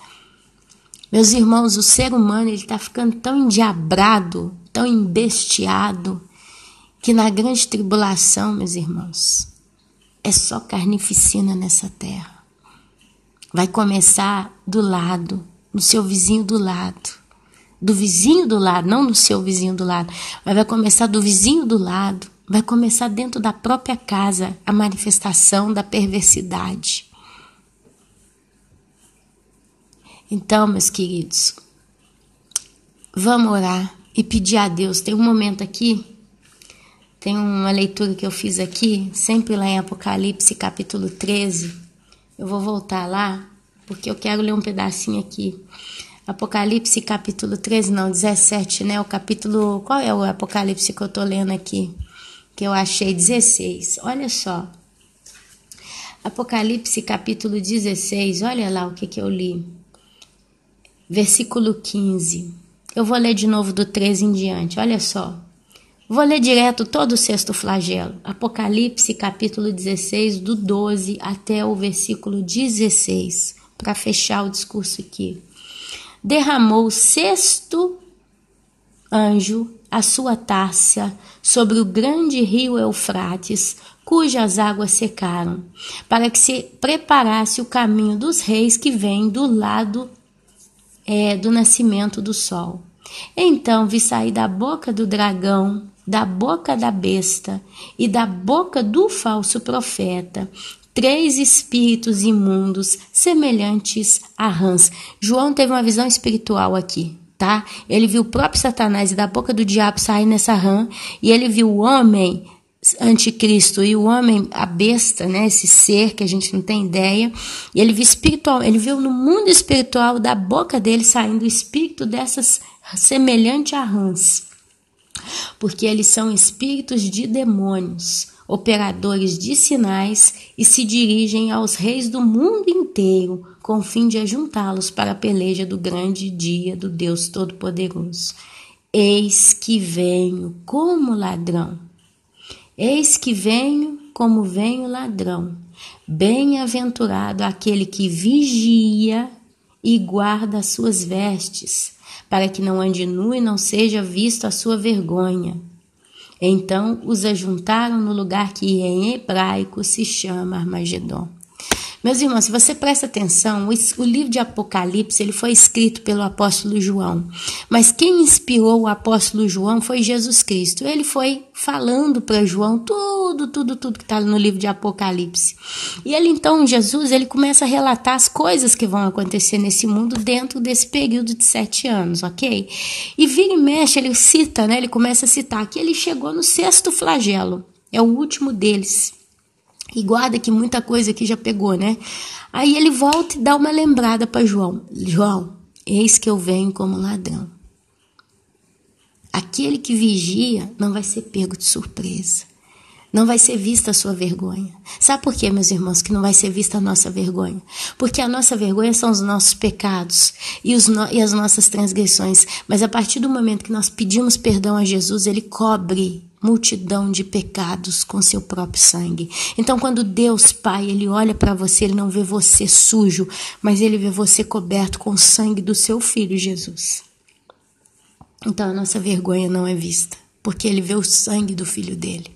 Meus irmãos, o ser humano está ficando tão endiabrado, tão embestiado, que na grande tribulação, meus irmãos, é só carnificina nessa terra. Vai começar do lado, no seu vizinho do lado. Do vizinho do lado, não no seu vizinho do lado, mas vai começar do vizinho do lado. Vai começar dentro da própria casa a manifestação da perversidade. Então, meus queridos, vamos orar e pedir a Deus. Tem um momento aqui, tem uma leitura que eu fiz aqui, sempre lá em Apocalipse, capítulo 13. Eu vou voltar lá, porque eu quero ler um pedacinho aqui. Apocalipse, capítulo 13, não, 17, né? O capítulo, qual é o Apocalipse que eu tô lendo aqui? Que eu achei 16, olha só. Apocalipse, capítulo 16, olha lá o que eu li. Versículo 15. Eu vou ler de novo do 13 em diante, olha só. Vou ler direto todo o sexto flagelo. Apocalipse, capítulo 16, do 12 até o versículo 16, para fechar o discurso aqui. Derramou o sexto anjo a sua taça sobre o grande rio Eufrates, cujas águas secaram, para que se preparasse o caminho dos reis que vêm do lado do nascimento do sol. Então vi sair da boca do dragão, da boca da besta e da boca do falso profeta 3 espíritos imundos semelhantes a rãs. João teve uma visão espiritual aqui. Tá? Ele viu o próprio Satanás e da boca do diabo sair nessa rã, e ele viu o homem anticristo e o homem, a besta, né? Esse ser que a gente não tem ideia, e ele viu espiritual, ele viu no mundo espiritual da boca dele saindo o espírito dessas semelhante a rãs, porque eles são espíritos de demônios, operadores de sinais, e se dirigem aos reis do mundo inteiro, com o fim de ajuntá-los para a peleja do grande dia do Deus Todo-Poderoso. Eis que venho como ladrão. Eis que venho como vem o ladrão. Bem-aventurado aquele que vigia e guarda as suas vestes, para que não ande nu e não seja visto a sua vergonha. Então os ajuntaram no lugar que em hebraico se chama Armagedon. Meus irmãos, se você presta atenção, o livro de Apocalipse ele foi escrito pelo apóstolo João, mas quem inspirou o apóstolo João foi Jesus Cristo. Ele foi falando para João tudo que está no livro de Apocalipse. E ele então, Jesus, ele começa a relatar as coisas que vão acontecer nesse mundo dentro desse período de 7 anos, ok? E vira e mexe, ele cita, né? Ele começa a citar que ele chegou no 6º flagelo, é o último deles. E guarda que muita coisa aqui já pegou, né? Aí ele volta e dá uma lembrada para João. João, eis que eu venho como ladrão. Aquele que vigia não vai ser pego de surpresa. Não vai ser vista a sua vergonha. Sabe por quê, meus irmãos, que não vai ser vista a nossa vergonha? Porque a nossa vergonha são os nossos pecados e as nossas transgressões. Mas a partir do momento que nós pedimos perdão a Jesus, ele cobre multidão de pecados com seu próprio sangue. Então, quando Deus Pai, ele olha para você, ele não vê você sujo, mas ele vê você coberto com o sangue do seu Filho Jesus. Então, a nossa vergonha não é vista, porque ele vê o sangue do Filho dele.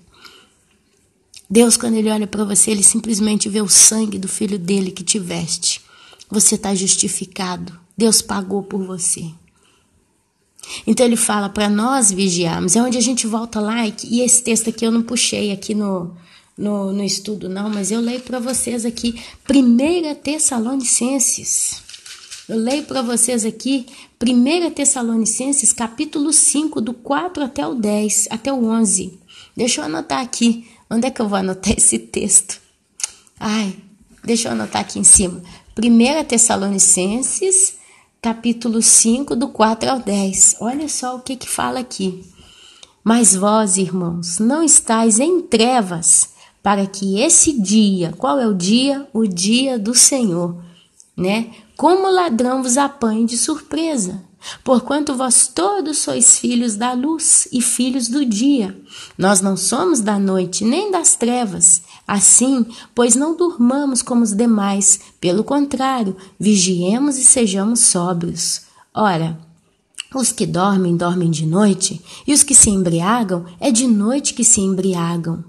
Deus, quando ele olha para você, ele simplesmente vê o sangue do Filho dele que te veste. Você está justificado. Deus pagou por você. Então ele fala para nós vigiarmos. É onde a gente volta lá, e esse texto aqui eu não puxei aqui no estudo não, mas eu leio para vocês aqui 1 Tessalonicenses. Eu leio para vocês aqui 1 Tessalonicenses capítulo 5, do 4 até o 10, até o 11. Deixa eu anotar aqui. Onde é que eu vou anotar esse texto? Deixa eu anotar aqui em cima. 1 Tessalonicenses capítulo 5, do 4 ao 10. Olha só o que fala aqui. Mas vós, irmãos, não estáis em trevas, para que esse dia, qual é o dia? O dia do Senhor, né? Como ladrão vos apanhe de surpresa. Porquanto vós todos sois filhos da luz e filhos do dia. Nós não somos da noite nem das trevas. Assim, pois não durmamos como os demais, pelo contrário, vigiemos e sejamos sóbrios. Ora, os que dormem, dormem de noite, e os que se embriagam, é de noite que se embriagam.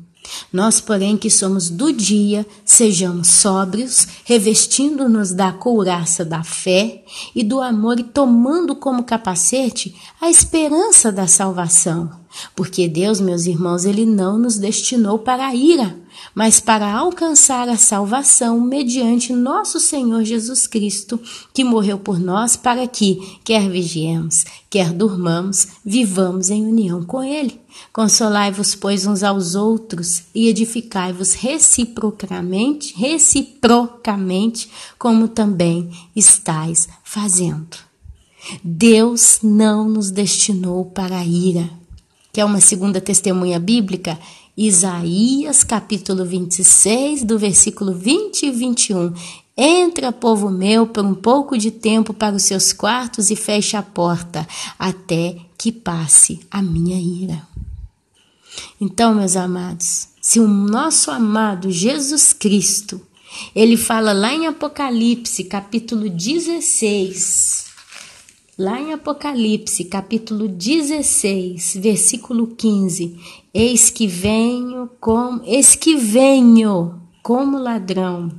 Nós, porém, que somos do dia, sejamos sóbrios, revestindo-nos da couraça da fé e do amor e tomando como capacete a esperança da salvação. Porque Deus, meus irmãos, ele não nos destinou para a ira, mas para alcançar a salvação mediante nosso Senhor Jesus Cristo, que morreu por nós para que, quer vigiemos, quer durmamos, vivamos em união com ele. Consolai-vos, pois, uns aos outros e edificai-vos reciprocamente, como também estáis fazendo. Deus não nos destinou para a ira. Quer uma segunda testemunha bíblica? Isaías, capítulo 26, do versículo 20 e 21. Entra, povo meu, por um pouco de tempo para os seus quartos e feche a porta, até que passe a minha ira. Então, meus amados, se o nosso amado Jesus Cristo, ele fala lá em Apocalipse, capítulo 16, lá em Apocalipse, capítulo 16, versículo 15, eis que venho como ladrão.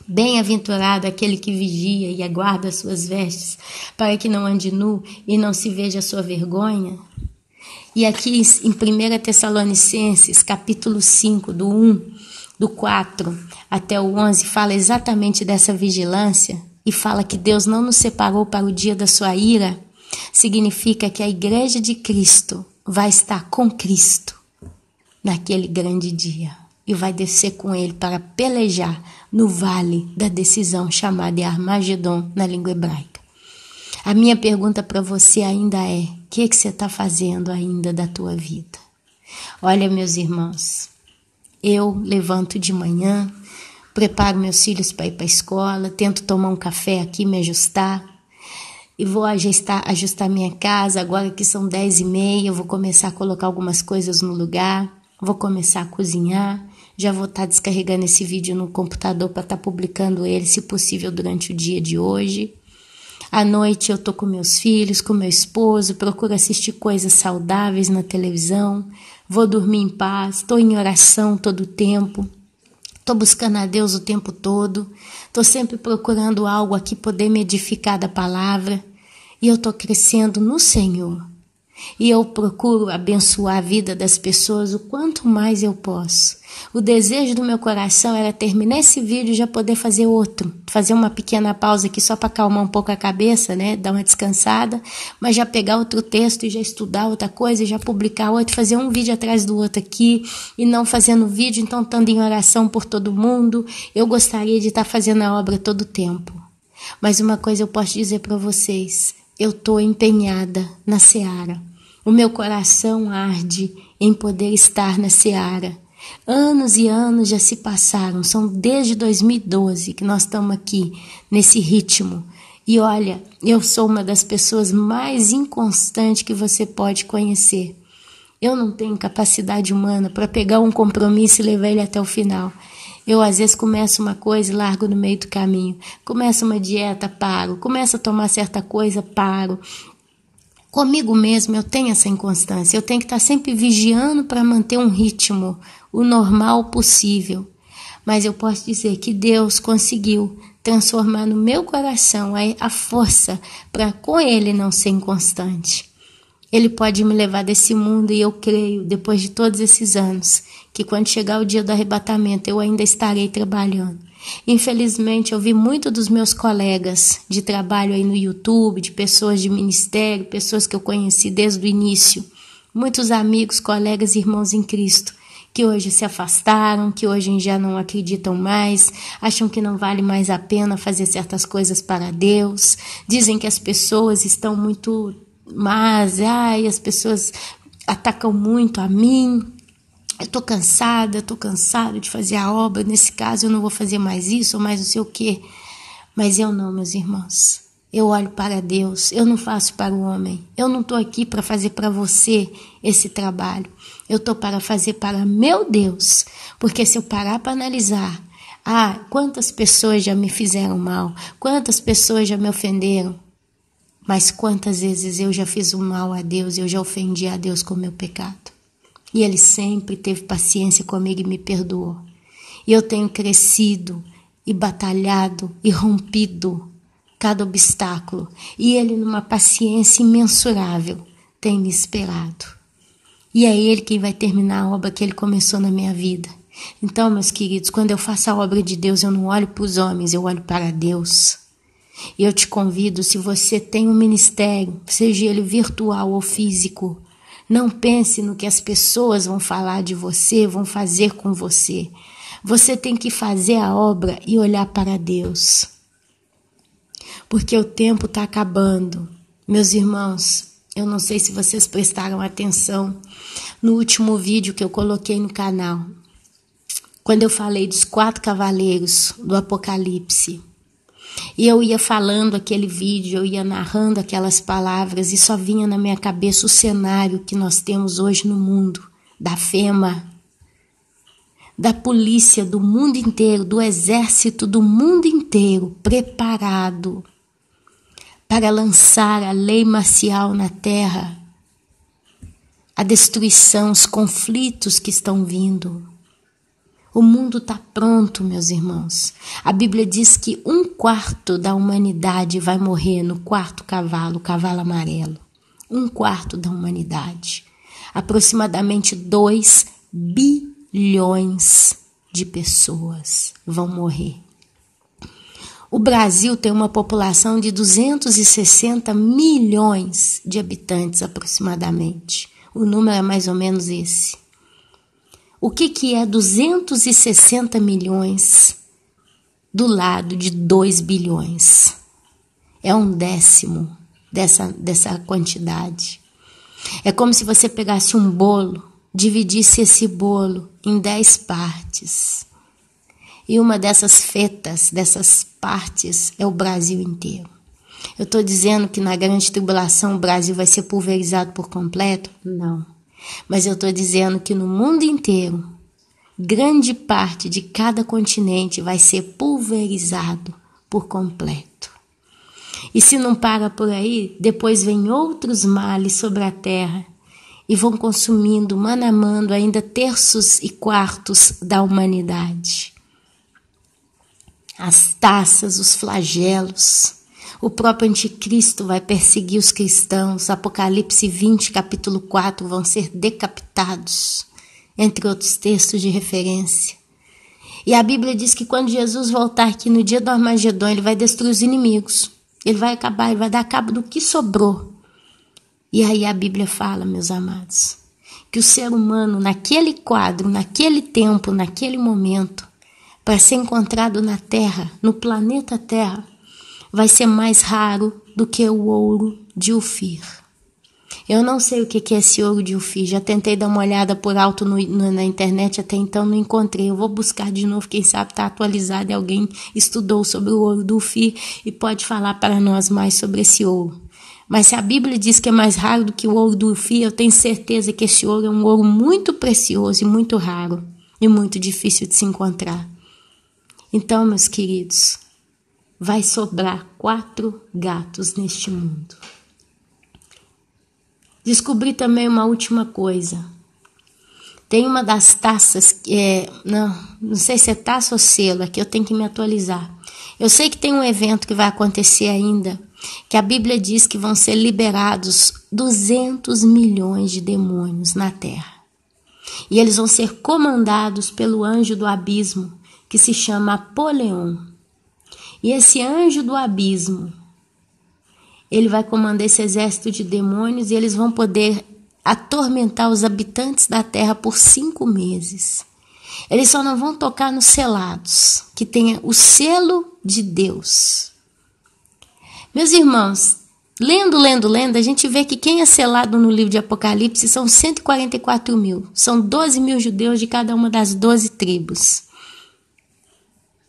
Bem-aventurado aquele que vigia e aguarda as suas vestes, para que não ande nu e não se veja a sua vergonha. E aqui em 1 Tessalonicenses, capítulo 5, do 4 até o 11, fala exatamente dessa vigilância e fala que Deus não nos separou para o dia da sua ira. Significa que a igreja de Cristo vai estar com Cristo naquele grande dia e vai descer com ele para pelejar no vale da decisão, chamada de Armagedon na língua hebraica. A minha pergunta para você ainda é: o que você está fazendo ainda da tua vida? Olha, meus irmãos, eu levanto de manhã, preparo meus filhos para ir para a escola, tento tomar um café aqui, me ajustar, e vou ajustar minha casa. Agora que são 10h30, eu vou começar a colocar algumas coisas no lugar, vou começar a cozinhar. Já vou estar descarregando esse vídeo no computador para estar publicando ele, se possível, durante o dia de hoje. À noite eu tô com meus filhos, com meu esposo, procuro assistir coisas saudáveis na televisão, vou dormir em paz, estou em oração todo o tempo, estou buscando a Deus o tempo todo, estou sempre procurando algo aqui poder me edificar da palavra, e eu estou crescendo no Senhor. E eu procuro abençoar a vida das pessoas o quanto mais eu posso. O desejo do meu coração era terminar esse vídeo e já poder fazer outro. Fazer uma pequena pausa aqui só para acalmar um pouco a cabeça, né? Dar uma descansada. Mas já pegar outro texto e já estudar outra coisa e já publicar outro. Fazer um vídeo atrás do outro aqui. E não fazendo vídeo, então estando em oração por todo mundo. Eu gostaria de estar fazendo a obra todo o tempo. Mas uma coisa eu posso dizer para vocês. Eu estou empenhada na seara. O meu coração arde em poder estar na seara. Anos e anos já se passaram, são desde 2012 que nós estamos aqui nesse ritmo. E olha, eu sou uma das pessoas mais inconstantes que você pode conhecer. Eu não tenho capacidade humana para pegar um compromisso e levar ele até o final. Eu às vezes começo uma coisa e largo no meio do caminho. Começo uma dieta, paro. Começo a tomar certa coisa, paro. Comigo mesmo eu tenho essa inconstância. Eu tenho que estar sempre vigiando para manter um ritmo, o normal possível. Mas eu posso dizer que Deus conseguiu transformar no meu coração a força para com Ele não ser inconstante. Ele pode me levar desse mundo e eu creio, depois de todos esses anos, que quando chegar o dia do arrebatamento eu ainda estarei trabalhando. Infelizmente eu vi muito dos meus colegas de trabalho aí no YouTube, de pessoas de ministério, pessoas que eu conheci desde o início, muitos amigos, colegas, irmãos em Cristo, que hoje se afastaram, que hoje já não acreditam mais, acham que não vale mais a pena fazer certas coisas para Deus, dizem que as pessoas estão muito más, as pessoas atacam muito a mim. Eu estou cansada de fazer a obra, nesse caso eu não vou fazer mais isso ou mais não sei o quê. Mas eu não, meus irmãos. Eu olho para Deus, eu não faço para o homem. Eu não estou aqui para fazer para você esse trabalho. Eu estou para fazer para meu Deus. Porque se eu parar para analisar, quantas pessoas já me fizeram mal, quantas pessoas já me ofenderam, mas quantas vezes eu já fiz o mal a Deus, eu já ofendi a Deus com o meu pecado. E Ele sempre teve paciência comigo e me perdoou. E eu tenho crescido e batalhado e rompido cada obstáculo. E Ele, numa paciência imensurável, tem me esperado. E é Ele quem vai terminar a obra que Ele começou na minha vida. Então, meus queridos, quando eu faço a obra de Deus, eu não olho para os homens, eu olho para Deus. E eu te convido, se você tem um ministério, seja ele virtual ou físico, não pense no que as pessoas vão falar de você, vão fazer com você. Você tem que fazer a obra e olhar para Deus. Porque o tempo está acabando. Meus irmãos, eu não sei se vocês prestaram atenção no último vídeo que eu coloquei no canal, quando eu falei dos 4 cavaleiros do Apocalipse. E eu ia falando aquele vídeo, eu ia narrando aquelas palavras e só vinha na minha cabeça o cenário que nós temos hoje no mundo, da FEMA, da polícia do mundo inteiro, do exército do mundo inteiro, preparado para lançar a lei marcial na terra, a destruição, os conflitos que estão vindo. O mundo está pronto, meus irmãos. A Bíblia diz que 1/4 da humanidade vai morrer no 4º cavalo, o cavalo amarelo. 1/4 da humanidade. Aproximadamente 2 bilhões de pessoas vão morrer. O Brasil tem uma população de 260 milhões de habitantes aproximadamente. O número é mais ou menos esse. O que é 260 milhões do lado de 2 bilhões? É 1/10 dessa quantidade. É como se você pegasse um bolo, dividisse esse bolo em 10 partes. E uma dessas fetas, dessas partes, é o Brasil inteiro. Eu estou dizendo que na grande tribulação o Brasil vai ser pulverizado por completo? Não. Mas eu estou dizendo que no mundo inteiro grande parte de cada continente vai ser pulverizado por completo. E se não para por aí, depois vem outros males sobre a terra e vão consumindo, mano a mano, ainda terços e quartos da humanidade. As taças, os flagelos, o próprio anticristo vai perseguir os cristãos. Apocalipse 20, capítulo 4, vão ser decapitados, entre outros textos de referência. E a Bíblia diz que quando Jesus voltar aqui no dia do Armagedon, ele vai destruir os inimigos. Ele vai acabar, ele vai dar cabo do que sobrou. E aí a Bíblia fala, meus amados, que o ser humano naquele quadro, naquele tempo, naquele momento, para ser encontrado na Terra, no planeta Terra, vai ser mais raro do que o ouro de Ofir. Eu não sei o que é esse ouro de Ofir, já tentei dar uma olhada por alto na internet, até então não encontrei. Eu vou buscar de novo, quem sabe está atualizado e alguém estudou sobre o ouro do Ofir e pode falar para nós mais sobre esse ouro. Mas se a Bíblia diz que é mais raro do que o ouro do Ofir, eu tenho certeza que esse ouro é um ouro muito precioso e muito raro e muito difícil de se encontrar. Então, meus queridos, vai sobrar 4 gatos neste mundo. Descobri também uma última coisa. Tem uma das taças, não sei se é taça ou selo, aqui eu tenho que me atualizar. Eu sei que tem um evento que vai acontecer ainda, que a Bíblia diz que vão ser liberados 200 milhões de demônios na Terra. E eles vão ser comandados pelo anjo do abismo, que se chama Apolion. E esse anjo do abismo, ele vai comandar esse exército de demônios e eles vão poder atormentar os habitantes da terra por 5 meses. Eles só não vão tocar nos selados, que tenha o selo de Deus. Meus irmãos, lendo, a gente vê que quem é selado no livro de Apocalipse são 144 mil. São 12 mil judeus de cada uma das 12 tribos.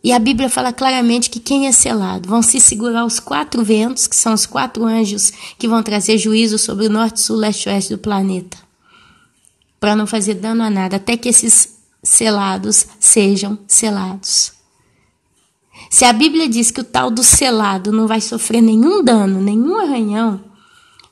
E a Bíblia fala claramente que quem é selado vão se segurar os 4 ventos, que são os 4 anjos que vão trazer juízo sobre o norte, sul, leste e oeste do planeta, para não fazer dano a nada, até que esses selados sejam selados. Se a Bíblia diz que o tal do selado não vai sofrer nenhum dano, nenhum arranhão,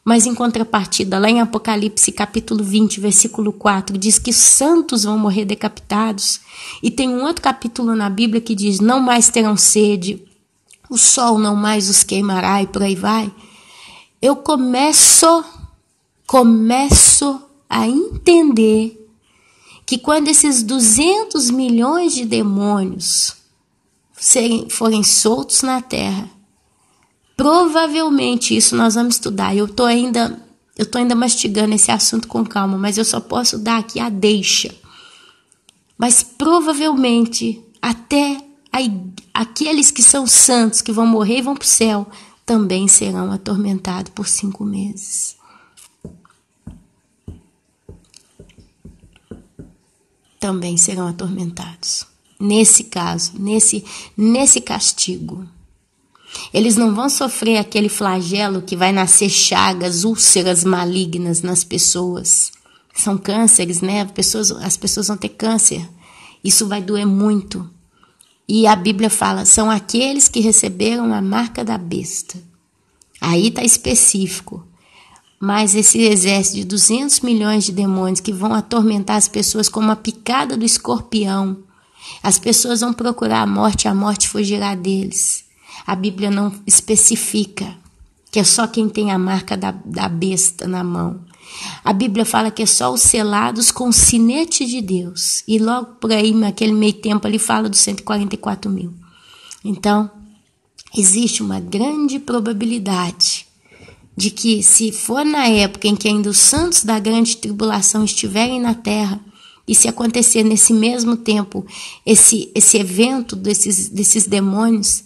mas em contrapartida, lá em Apocalipse capítulo 20, versículo 4, diz que os santos vão morrer decapitados. E tem um outro capítulo na Bíblia que diz, não mais terão sede, o sol não mais os queimará e por aí vai. Eu começo a entender que quando esses 200 milhões de demônios forem soltos na terra, provavelmente isso nós vamos estudar. Eu tô ainda mastigando esse assunto com calma, mas eu só posso dar aqui a deixa. Mas provavelmente até aqueles que são santos, que vão morrer e vão para o céu, também serão atormentados por 5 meses. Também serão atormentados. Nesse caso, nesse castigo. Eles não vão sofrer aquele flagelo que vai nascer chagas, úlceras malignas nas pessoas. São cânceres, né? As pessoas vão ter câncer. Isso vai doer muito. E a Bíblia fala, são aqueles que receberam a marca da besta. Aí está específico. Mas esse exército de 200 milhões de demônios que vão atormentar as pessoas como a picada do escorpião. As pessoas vão procurar a morte fugirá deles. A Bíblia não especifica que é só quem tem a marca da besta na mão. A Bíblia fala que é só os selados com o sinete de Deus. E logo por aí, naquele meio tempo, ele fala dos 144 mil. Então, existe uma grande probabilidade de que, se for na época em que ainda os santos da grande tribulação estiverem na terra, e se acontecer nesse mesmo tempo esse evento desses demônios,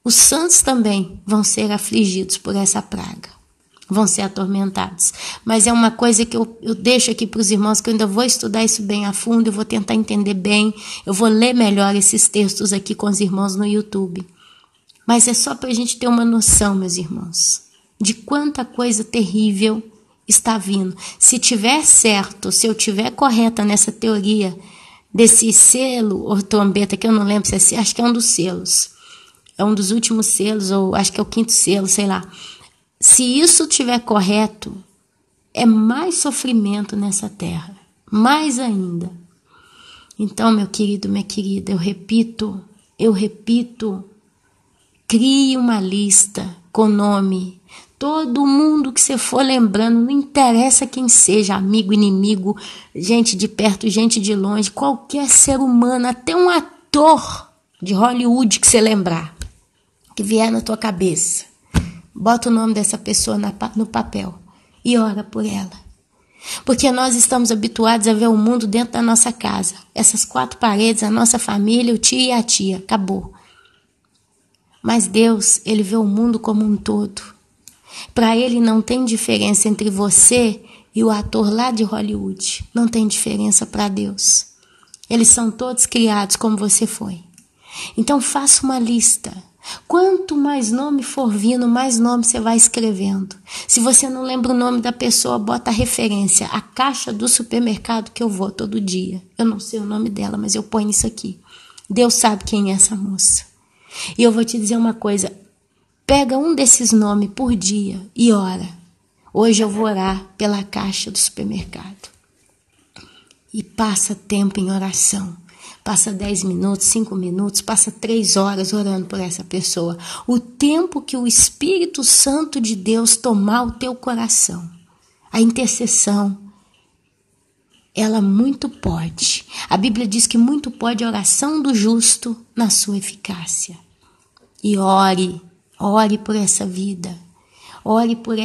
os santos também vão ser afligidos por essa praga, vão ser atormentados. Mas é uma coisa que eu deixo aqui para os irmãos, que eu ainda vou estudar isso bem a fundo, eu vou tentar entender bem, eu vou ler melhor esses textos aqui com os irmãos no YouTube. Mas é só para a gente ter uma noção, meus irmãos, de quanta coisa terrível está vindo. Se tiver certo, se eu tiver correta nessa teoria desse selo ou trombeta, que eu não lembro se é, acho que é um dos selos. É um dos últimos selos, ou acho que é o 5º selo, sei lá. Se isso estiver correto, é mais sofrimento nessa terra. Mais ainda. Então, meu querido, minha querida, eu repito, crie uma lista com nome. Todo mundo que você for lembrando, não interessa quem seja, amigo, inimigo, gente de perto, gente de longe, qualquer ser humano, até um ator de Hollywood que você lembrar, que vier na tua cabeça. Bota o nome dessa pessoa no papel e ora por ela. Porque nós estamos habituados a ver o mundo dentro da nossa casa. Essas 4 paredes, a nossa família, o tio e a tia, acabou. Mas Deus, Ele vê o mundo como um todo. Para Ele não tem diferença entre você e o ator lá de Hollywood. Não tem diferença para Deus. Eles são todos criados como você foi. Então faça uma lista. Quanto mais nome for vindo, mais nome você vai escrevendo. Se você não lembra o nome da pessoa, bota a referência. A caixa do supermercado que eu vou todo dia. Eu não sei o nome dela, mas eu ponho isso aqui. Deus sabe quem é essa moça. E eu vou te dizer uma coisa. Pega um desses nomes por dia e ora. Hoje eu vou orar pela caixa do supermercado. E passa tempo em oração. Passa 10 minutos, 5 minutos, passa 3 horas orando por essa pessoa. O tempo que o Espírito Santo de Deus tomar o teu coração. A intercessão, ela muito pode. A Bíblia diz que muito pode a oração do justo na sua eficácia. E ore por essa vida. Ore por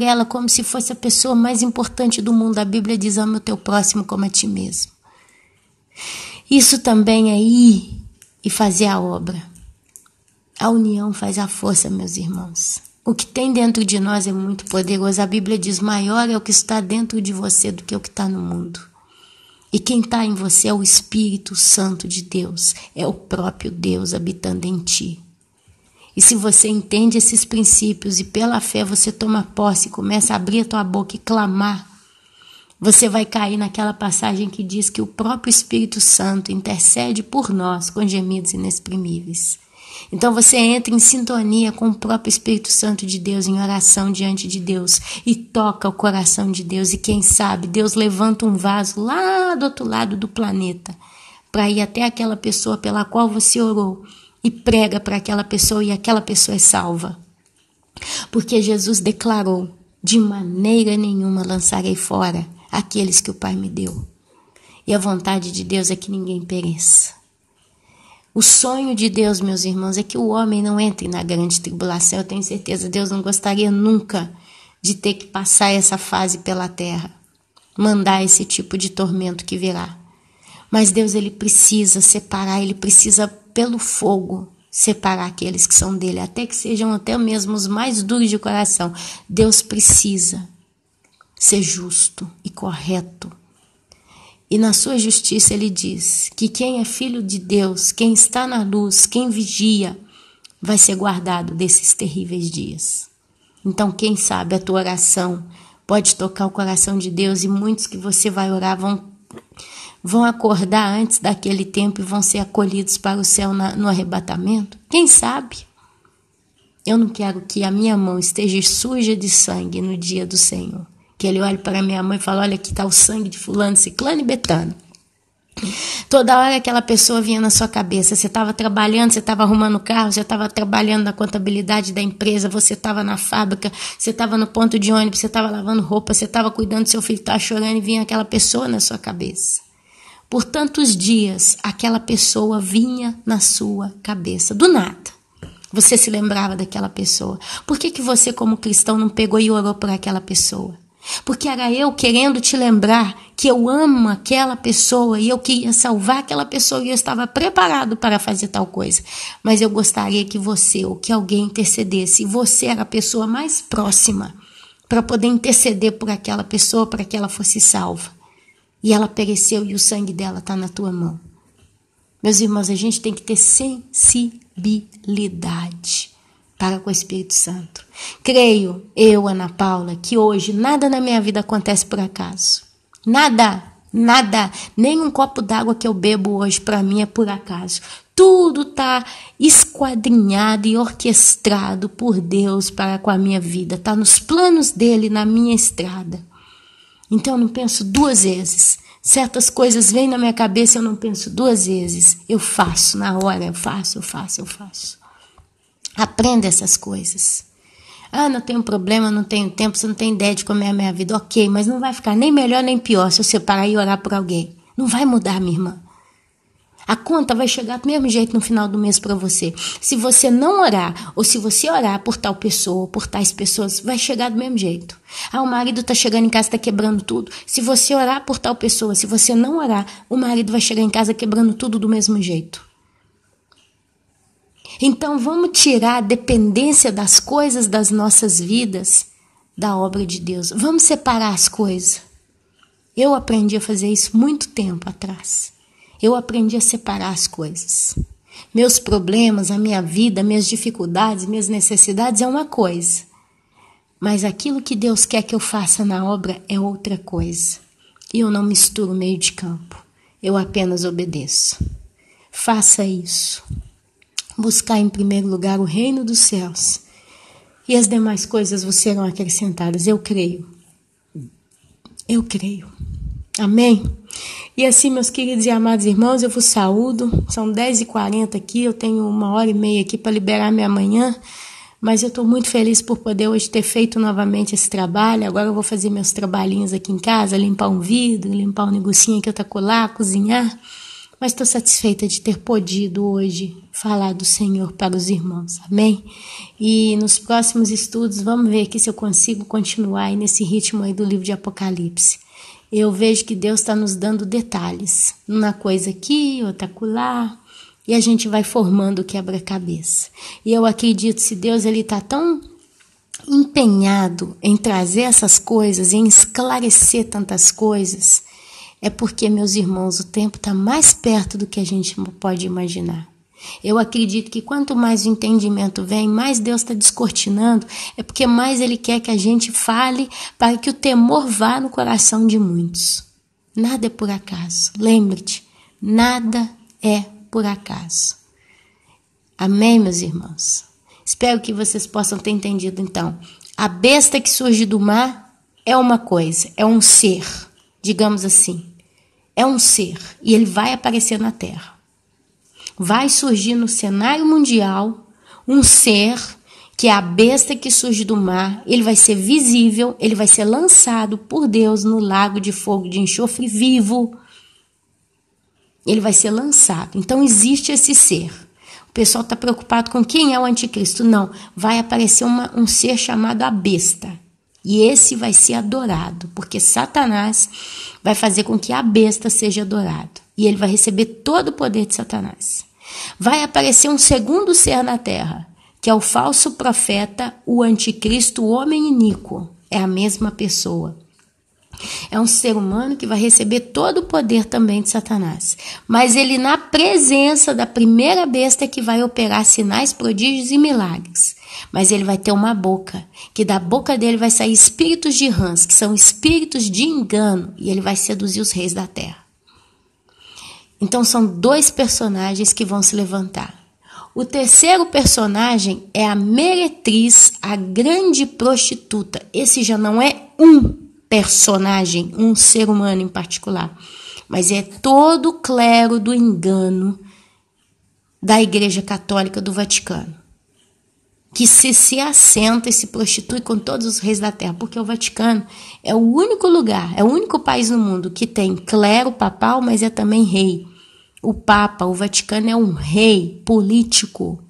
ela como se fosse a pessoa mais importante do mundo. A Bíblia diz, ama o teu próximo como a ti mesmo. Isso também é ir e fazer a obra. A união faz a força, meus irmãos. O que tem dentro de nós é muito poderoso. A Bíblia diz, maior é o que está dentro de você do que o que está no mundo. E quem está em você é o Espírito Santo de Deus. É o próprio Deus habitando em ti. E se você entende esses princípios e pela fé você toma posse, começa a abrir a tua boca e clamar, você vai cair naquela passagem que diz que o próprio Espírito Santo intercede por nós com gemidos inexprimíveis. Então você entra em sintonia com o próprio Espírito Santo de Deus, em oração diante de Deus, e toca o coração de Deus. E quem sabe, Deus levanta um vaso lá do outro lado do planeta, para ir até aquela pessoa pela qual você orou, e prega para aquela pessoa, e aquela pessoa é salva. Porque Jesus declarou, de maneira nenhuma lançarei fora aqueles que o Pai me deu. E a vontade de Deus é que ninguém pereça. O sonho de Deus, meus irmãos, é que o homem não entre na grande tribulação. Eu tenho certeza, Deus não gostaria nunca de ter que passar essa fase pela terra, mandar esse tipo de tormento que virá. Mas Deus, Ele precisa separar, Ele precisa, pelo fogo, separar aqueles que são dele, até que sejam até mesmo os mais duros de coração. Deus precisa ser justo e correto. E na sua justiça ele diz que quem é filho de Deus, quem está na luz, quem vigia, vai ser guardado desses terríveis dias. Então, quem sabe a tua oração pode tocar o coração de Deus, e muitos que você vai orar vão acordar antes daquele tempo e vão ser acolhidos para o céu no arrebatamento. Quem sabe? Eu não quero que a minha mão esteja suja de sangue no dia do Senhor. Que ele olhe para minha mãe e fale, olha, aqui está o sangue de fulano, ciclano e betano. Toda hora aquela pessoa vinha na sua cabeça, você estava trabalhando, você estava arrumando o carro, você estava trabalhando na contabilidade da empresa, você estava na fábrica, você estava no ponto de ônibus, você estava lavando roupa, você estava cuidando do seu filho, estava chorando, e vinha aquela pessoa na sua cabeça. Por tantos dias, aquela pessoa vinha na sua cabeça, do nada. Você se lembrava daquela pessoa. Por que você, como cristão, não pegou e orou por aquela pessoa? Porque era eu querendo te lembrar que eu amo aquela pessoa e eu queria salvar aquela pessoa e eu estava preparado para fazer tal coisa. Mas eu gostaria que você ou que alguém intercedesse. E você era a pessoa mais próxima para poder interceder por aquela pessoa, para que ela fosse salva. E ela pereceu e o sangue dela está na tua mão. Meus irmãos, a gente tem que ter sensibilidade para com o Espírito Santo. Creio, eu, Ana Paula, que hoje nada na minha vida acontece por acaso. Nada Nada, nem um copo d'água que eu bebo hoje para mim é por acaso. Tudo está esquadrinhado e orquestrado por Deus para com a minha vida. Está nos planos dele, na minha estrada. Então eu não penso duas vezes. Certas coisas vêm na minha cabeça, eu não penso duas vezes. Eu faço na hora, eu faço. Aprenda essas coisas. Não tenho problema, não tenho tempo, você não tem ideia de como é a minha vida. Ok, mas não vai ficar nem melhor nem pior se você parar e orar por alguém. Não vai mudar, minha irmã. A conta vai chegar do mesmo jeito no final do mês para você. Se você não orar, ou se você orar por tal pessoa, ou por tais pessoas, vai chegar do mesmo jeito. O marido está chegando em casa, está quebrando tudo. Se você orar por tal pessoa, se você não orar, o marido vai chegar em casa quebrando tudo do mesmo jeito. Então vamos tirar a dependência das coisas das nossas vidas da obra de Deus. Vamos separar as coisas. Eu aprendi a fazer isso muito tempo atrás. Eu aprendi a separar as coisas. Meus problemas, a minha vida, minhas dificuldades, minhas necessidades é uma coisa. Mas aquilo que Deus quer que eu faça na obra é outra coisa. E eu não misturo meio de campo. Eu apenas obedeço. Faça isso. Buscar em primeiro lugar o reino dos céus. E as demais coisas vos serão acrescentadas. Eu creio. Eu creio. Amém? E assim, meus queridos e amados irmãos, eu vos saúdo. São 10h40 aqui, eu tenho 1h30 aqui para liberar minha manhã. Mas eu estou muito feliz por poder hoje ter feito novamente esse trabalho. Agora eu vou fazer meus trabalhinhos aqui em casa, limpar um vidro, limpar um negocinho que eu taco lá, cozinhar. Mas estou satisfeita de ter podido hoje falar do Senhor para os irmãos, amém? E nos próximos estudos, vamos ver aqui se eu consigo continuar aí nesse ritmo aí do livro de Apocalipse. Eu vejo que Deus está nos dando detalhes, uma coisa aqui, outra acolá, e a gente vai formando o quebra-cabeça. E eu acredito, se Deus está tão empenhado em trazer essas coisas, em esclarecer tantas coisas, é porque, meus irmãos, o tempo está mais perto do que a gente pode imaginar. Eu acredito que quanto mais o entendimento vem, mais Deus está descortinando, é porque mais Ele quer que a gente fale para que o temor vá no coração de muitos. Nada é por acaso. Lembre-te, nada é por acaso. Amém, meus irmãos? Espero que vocês possam ter entendido, então. A besta que surge do mar é uma coisa, é um ser, digamos assim. É um ser e ele vai aparecer na Terra. Vai surgir no cenário mundial um ser que é a besta que surge do mar. Ele vai ser visível, ele vai ser lançado por Deus no lago de fogo de enxofre vivo. Ele vai ser lançado. Então existe esse ser. O pessoal está preocupado com quem é o anticristo. Não, vai aparecer um ser chamado a besta. E esse vai ser adorado, porque Satanás vai fazer com que a besta seja adorado. E ele vai receber todo o poder de Satanás. Vai aparecer um segundo ser na terra, que é o falso profeta, o anticristo, o homem iníquo. É a mesma pessoa. É um ser humano que vai receber todo o poder também de Satanás. Mas ele, na presença da primeira besta, é que vai operar sinais, prodígios e milagres. Mas ele vai ter uma boca, que da boca dele vai sair espíritos de rãs, que são espíritos de engano, e ele vai seduzir os reis da terra. Então são dois personagens que vão se levantar. O terceiro personagem é a meretriz, a grande prostituta. Esse já não é um personagem, um ser humano em particular, mas é todo o clero do engano da Igreja Católica do Vaticano, que se assenta e se prostitui com todos os reis da terra, porque o Vaticano é o único lugar, é o único país no mundo que tem clero papal, mas é também rei. O Papa, o Vaticano é um rei político,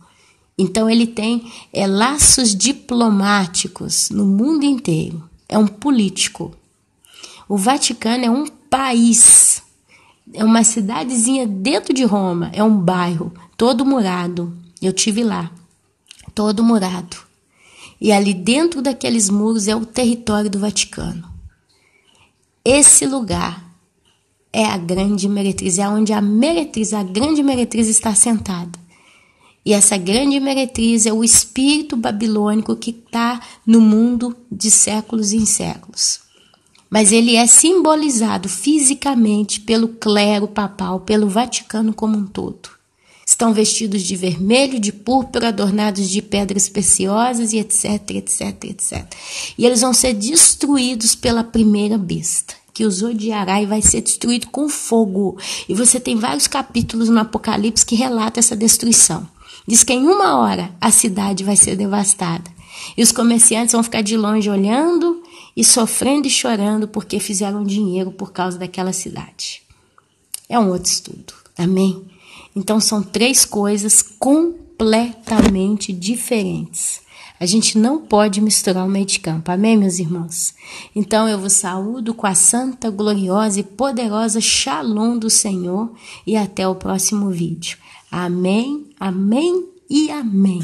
então ele tem laços diplomáticos no mundo inteiro. É um político. O Vaticano é um país. É uma cidadezinha dentro de Roma. É um bairro todo murado. Eu tive lá. Todo murado. E ali dentro daqueles muros é o território do Vaticano. Esse lugar é a grande meretriz. É onde a grande meretriz está sentada. E essa grande meretriz é o espírito babilônico que está no mundo de séculos em séculos. mas ele é simbolizado fisicamente pelo clero papal, pelo Vaticano como um todo. Estão vestidos de vermelho, de púrpura, adornados de pedras preciosas e etc, etc, etc. E eles vão ser destruídos pela primeira besta, que os odiará e vai ser destruído com fogo. E você tem vários capítulos no Apocalipse que relatam essa destruição. Diz que em 1 hora a cidade vai ser devastada. E os comerciantes vão ficar de longe olhando e sofrendo e chorando porque fizeram dinheiro por causa daquela cidade. É um outro estudo. Amém? Então são 3 coisas completamente diferentes. A gente não pode misturar o meio de campo. Amém, meus irmãos? Então eu vos saúdo com a santa, gloriosa e poderosa Shalom do Senhor e até o próximo vídeo. Amém, amém e amém.